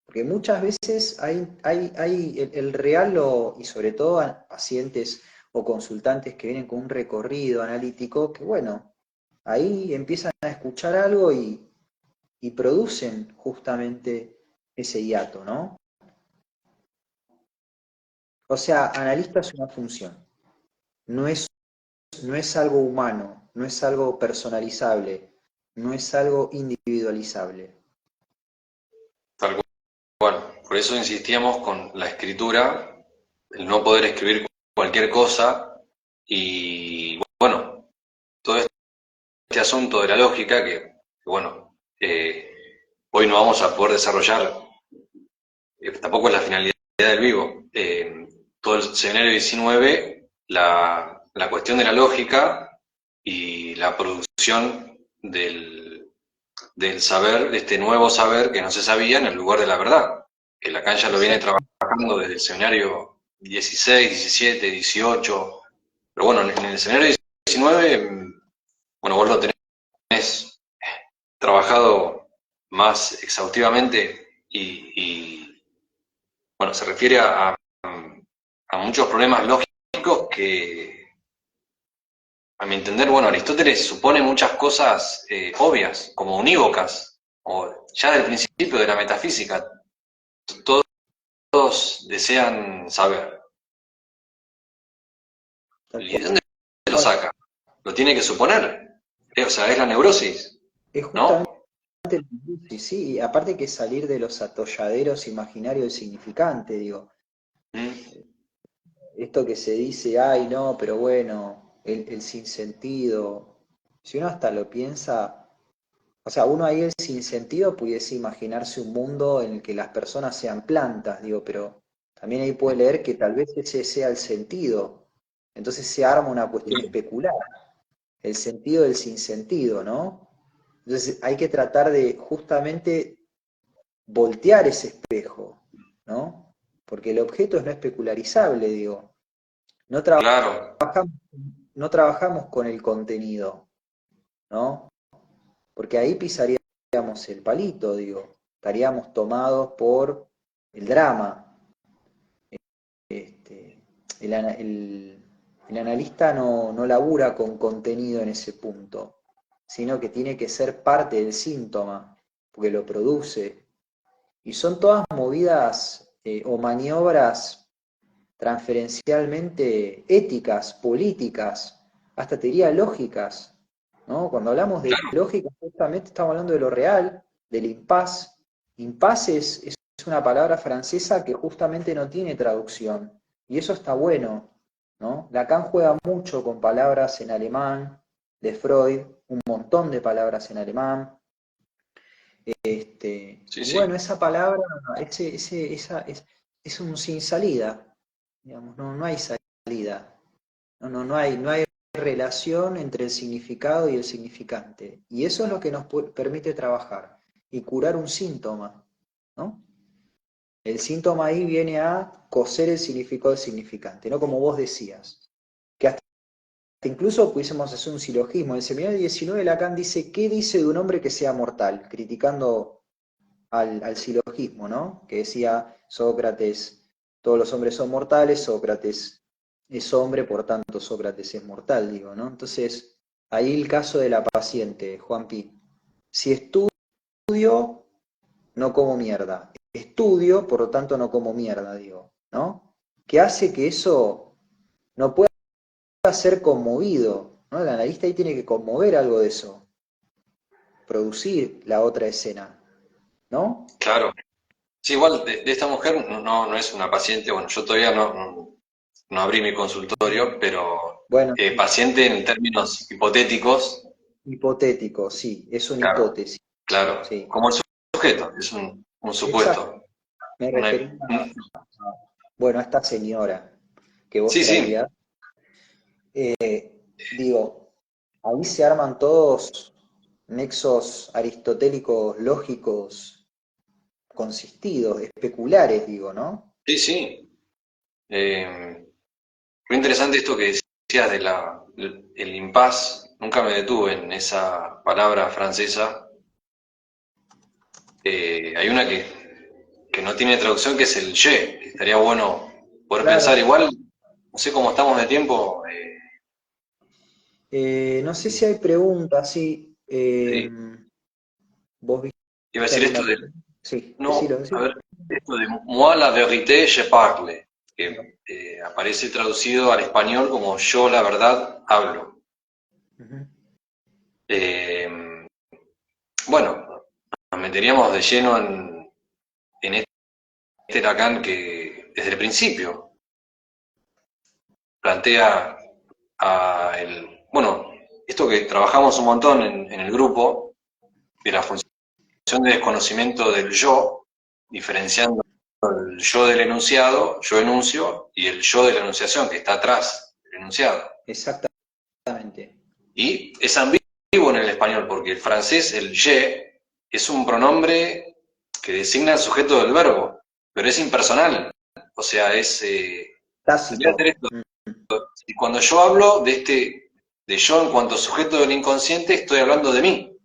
Porque muchas veces hay el real, y sobre todo a pacientes o consultantes que vienen con un recorrido analítico, que bueno, ahí empiezan a escuchar algo y producen justamente ese hiato, ¿no? O sea, analista es una función, no es, no es algo humano, no es algo personalizable, no es algo individualizable. tal cual. Por eso insistíamos con la escritura, el no poder escribir cualquier cosa, Y bueno, todo este asunto de la lógica, que bueno, hoy no vamos a poder desarrollar, tampoco es la finalidad del vivo. Todo el seminario 19, la cuestión de la lógica y la producción del saber, de este nuevo saber que no se sabía en el lugar de la verdad, que Lacan ya lo viene Exacto, trabajando desde el seminario 16, 17, 18, pero bueno, en el seminario 19, bueno, vos lo tenés trabajado más exhaustivamente y bueno, se refiere a muchos problemas lógicos que, a mi entender, bueno, Aristóteles supone muchas cosas obvias, como unívocas, o ya del principio de la metafísica, todos desean saber. tal ¿Y de dónde lo cual. saca? Lo tiene que suponer. O sea, es la neurosis, Es justamente, ¿no? sí, sí, y aparte que salir de los atolladeros imaginarios del significante, digo, Mm, esto que se dice, ay, no, pero bueno, el sinsentido, si uno hasta lo piensa, o sea, uno ahí el sinsentido pudiese imaginarse un mundo en el que las personas sean plantas, digo, pero también ahí puede leer que tal vez ese sea el sentido. Entonces se arma una cuestión especular, el sentido del sinsentido, ¿no? Entonces hay que tratar de justamente voltear ese espejo, ¿no? Porque el objeto es no especularizable, digo. No claro, trabajamos, no trabajamos con el contenido, ¿no? Porque ahí pisaríamos el palito, digo. Estaríamos tomados por el drama. Este, el analista no labura con contenido en ese punto, sino que tiene que ser parte del síntoma, porque lo produce. Y son todas movidas o maniobras transferencialmente éticas, políticas, hasta te diría lógicas, ¿no? Cuando hablamos de claro, lógica, justamente estamos hablando de lo real, del impasse. Impasse es una palabra francesa que justamente no tiene traducción, y eso está bueno, ¿no? Lacan juega mucho con palabras en alemán, de Freud, un montón de palabras en alemán, sí, y sí, bueno, esa palabra es un sin salida, digamos, no hay salida, no hay relación entre el significado y el significante. Y eso es lo que nos permite trabajar y curar un síntoma, ¿no? El síntoma ahí viene a coser el significado del significante, ¿no? Como vos decías, que hasta incluso pudiésemos hacer un silogismo. En el seminario 19 Lacan dice, ¿qué dice de un hombre que sea mortal? Criticando al silogismo, ¿no? Que decía Sócrates, todos los hombres son mortales, Sócrates es hombre, por tanto Sócrates es mortal, digo, ¿no? Entonces, ahí el caso de la paciente, Juan Pi. Si estudio, no como mierda. Estudio, por lo tanto no como mierda, digo, ¿no? Que hace que eso no pueda ser conmovido, ¿no? El analista ahí tiene que conmover algo de eso, producir la otra escena, ¿no? claro. Sí, igual de esta mujer no es una paciente, bueno, yo todavía no abrí mi consultorio, pero Bueno, paciente en términos hipotéticos, hipotético, sí, es una claro, hipótesis, claro, sí. como el sujeto, es un Exacto. supuesto. Me Una, refería, bueno, a esta señora que vos sí, sí, traías. Digo, ahí se arman todos nexos aristotélicos, lógicos, consistidos, especulares, digo, ¿no? sí, sí. Muy interesante esto que decías de el impasse, nunca me detuve en esa palabra francesa. Hay una que no tiene traducción, que es el ye, que estaría bueno poder pensar Claro. igual, no sé cómo estamos de tiempo. No sé si hay preguntas, sí. Sí, ¿Vos iba a viste decir esto alguna de, pregunta? Sí, no, decilo, a decilo. ver, esto de moi la vérité je parle, que aparece traducido al español como yo la verdad hablo. Ujú. Eh, bueno, nos meteríamos de lleno en este Lacan que desde el principio plantea bueno, esto que trabajamos un montón en el grupo, de la función de desconocimiento del yo, diferenciando el yo del enunciado, yo enuncio, y el yo de la enunciación, que está atrás del enunciado. Exactamente. Y es ambiguo en el español, porque el francés, el je, es un pronombre que designa el sujeto del verbo, pero es impersonal. O sea, voy a hacer Tácito. esto. Y cuando yo hablo de yo en cuanto sujeto del inconsciente, estoy hablando de mí.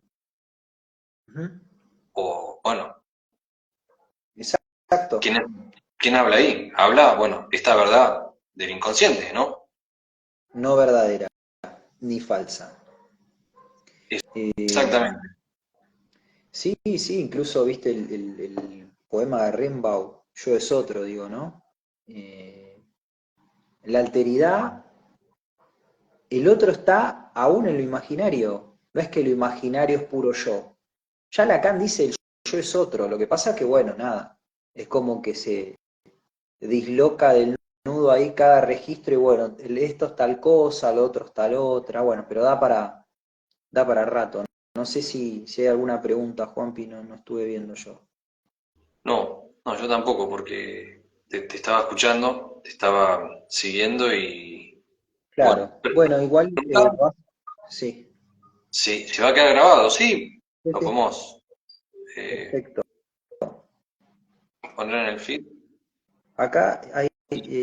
O, bueno, Exacto. ¿quién habla ahí? Habla, bueno, esta verdad del inconsciente, ¿no? No verdadera, ni falsa. Eh, Exactamente. sí, sí, incluso viste el poema de Rimbaud, Yo es otro, digo, ¿no? La alteridad, el otro está aún en lo imaginario, no es que lo imaginario es puro yo. Ya Lacan dice el yo es otro, lo que pasa que, bueno, nada, es como que se disloca del nudo ahí cada registro y bueno, esto es tal cosa, lo otro es tal otra, bueno, pero da para rato. No sé si hay alguna pregunta, Juanpi, no estuve viendo yo. No, no, yo tampoco, porque te estaba escuchando, te estaba siguiendo y, bueno, Claro, bueno, igual, sí, sí, se va a quedar grabado, sí, sí, lo sí, podemos perfecto. poner en el feed. Acá hay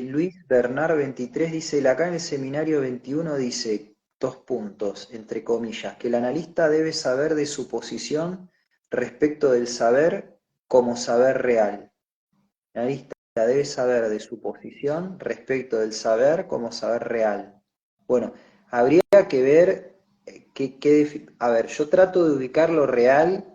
Luis Bernard 23 dice, acá en el seminario 21 dice, dos puntos, entre comillas, que el analista debe saber de su posición respecto del saber como saber real. El analista debe saber de su posición respecto del saber como saber real. Bueno, habría que ver, a ver, yo trato de ubicar lo real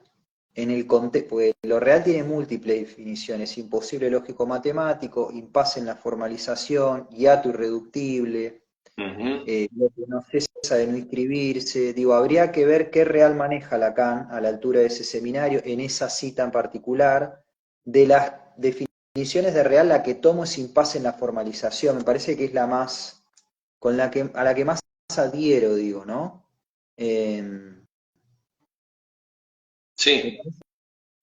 en el contexto, porque lo real tiene múltiples definiciones, imposible lógico-matemático, impasse en la formalización, hiato irreductible, Ujú. lo que no cesa de no inscribirse, digo, habría que ver qué real maneja Lacan a la altura de ese seminario, en esa cita en particular, de las definiciones de real, la que tomo es impasse en la formalización, me parece que es la más, a la que más adhiero, digo, ¿no? Me Sí,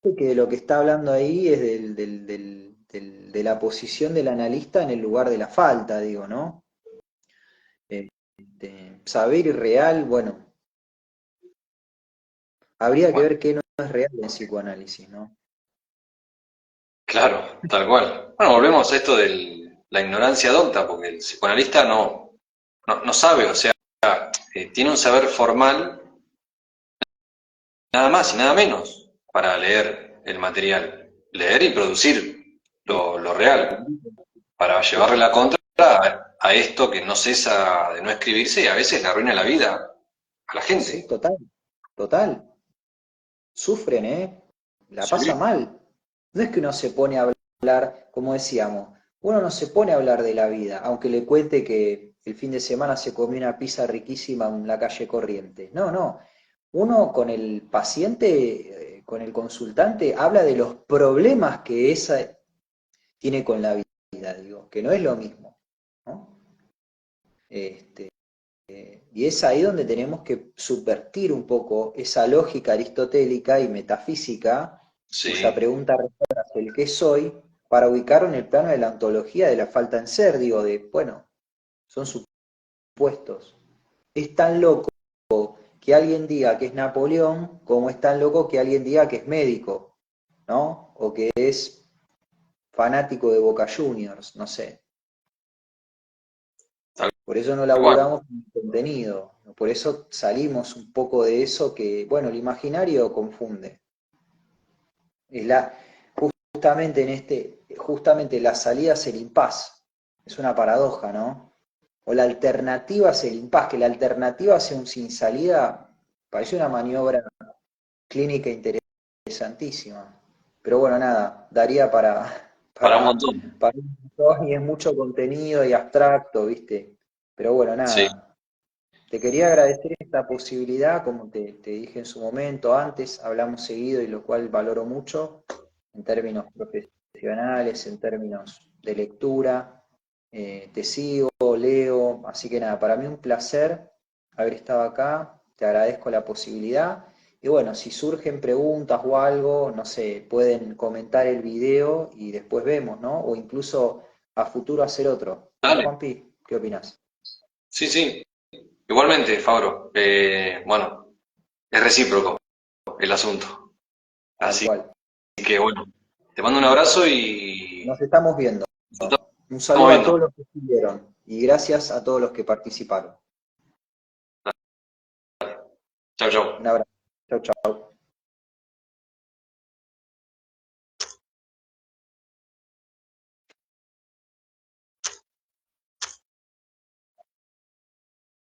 parece que de lo que está hablando ahí es de la posición del analista en el lugar de la falta, digo, ¿no? Saber y real, bueno, habría que bueno, ver qué no es real en psicoanálisis, ¿no? claro, tal cual. Bueno, volvemos a esto de la ignorancia docta, porque el psicoanalista no sabe, o sea, tiene un saber formal, nada más y nada menos, para leer el material, leer y producir lo real, para llevarle la contra a esto que no cesa de no escribirse y a veces le arruina la vida a la Sí, gente. total, total. Sufren, ¿eh? La pasa Sí. mal. No es que uno se pone a hablar, como decíamos, uno no se pone a hablar de la vida, aunque le cuente que el fin de semana se comió una pizza riquísima en la calle Corrientes. No, no. Uno con el paciente, con el consultante, habla de los problemas que esa tiene con la vida, digo, que no es lo mismo, ¿no? Este, y es ahí donde tenemos que subvertir un poco esa lógica aristotélica y metafísica, cuya Sí, pregunta resuelve el qué soy, para ubicarlo en el plano de la ontología de la falta en ser, digo, de, bueno, son supuestos. Es tan loco que alguien diga que es Napoleón como es tan loco que alguien diga que es médico, ¿no? O que es fanático de Boca Juniors, no sé. tal Por eso no cual. laburamos en contenido, por eso salimos un poco de eso que, bueno, el imaginario confunde. Es justamente justamente la salida es el impas. Es una paradoja, ¿no? O la alternativa es el impas, que la alternativa sea un sin salida, parece una maniobra clínica interesantísima. Pero bueno, nada, daría Para un montón. para un montón y es mucho contenido y abstracto, ¿viste? Pero bueno, Sí, nada. Te quería agradecer esta posibilidad, como te dije en su momento, antes hablamos seguido y lo cual valoro mucho en términos profesionales, en términos de lectura. te sigo, leo, así que nada, para mí un placer haber estado acá, te agradezco la posibilidad. Y bueno, si surgen preguntas o algo, no sé, pueden comentar el video y después vemos, ¿no? O incluso a futuro hacer otro. ¿No, Dale. Juanpi? ¿Qué opinás? Sí, sí. Igualmente, Fabro. Bueno, es recíproco el asunto. Tal Así cual. que bueno, te mando un abrazo y Nos estamos viendo. nos Un estamos saludo a todos viendo. los que estuvieron y gracias a todos los que participaron. Chau, chau. Un abrazo. Chau, chau.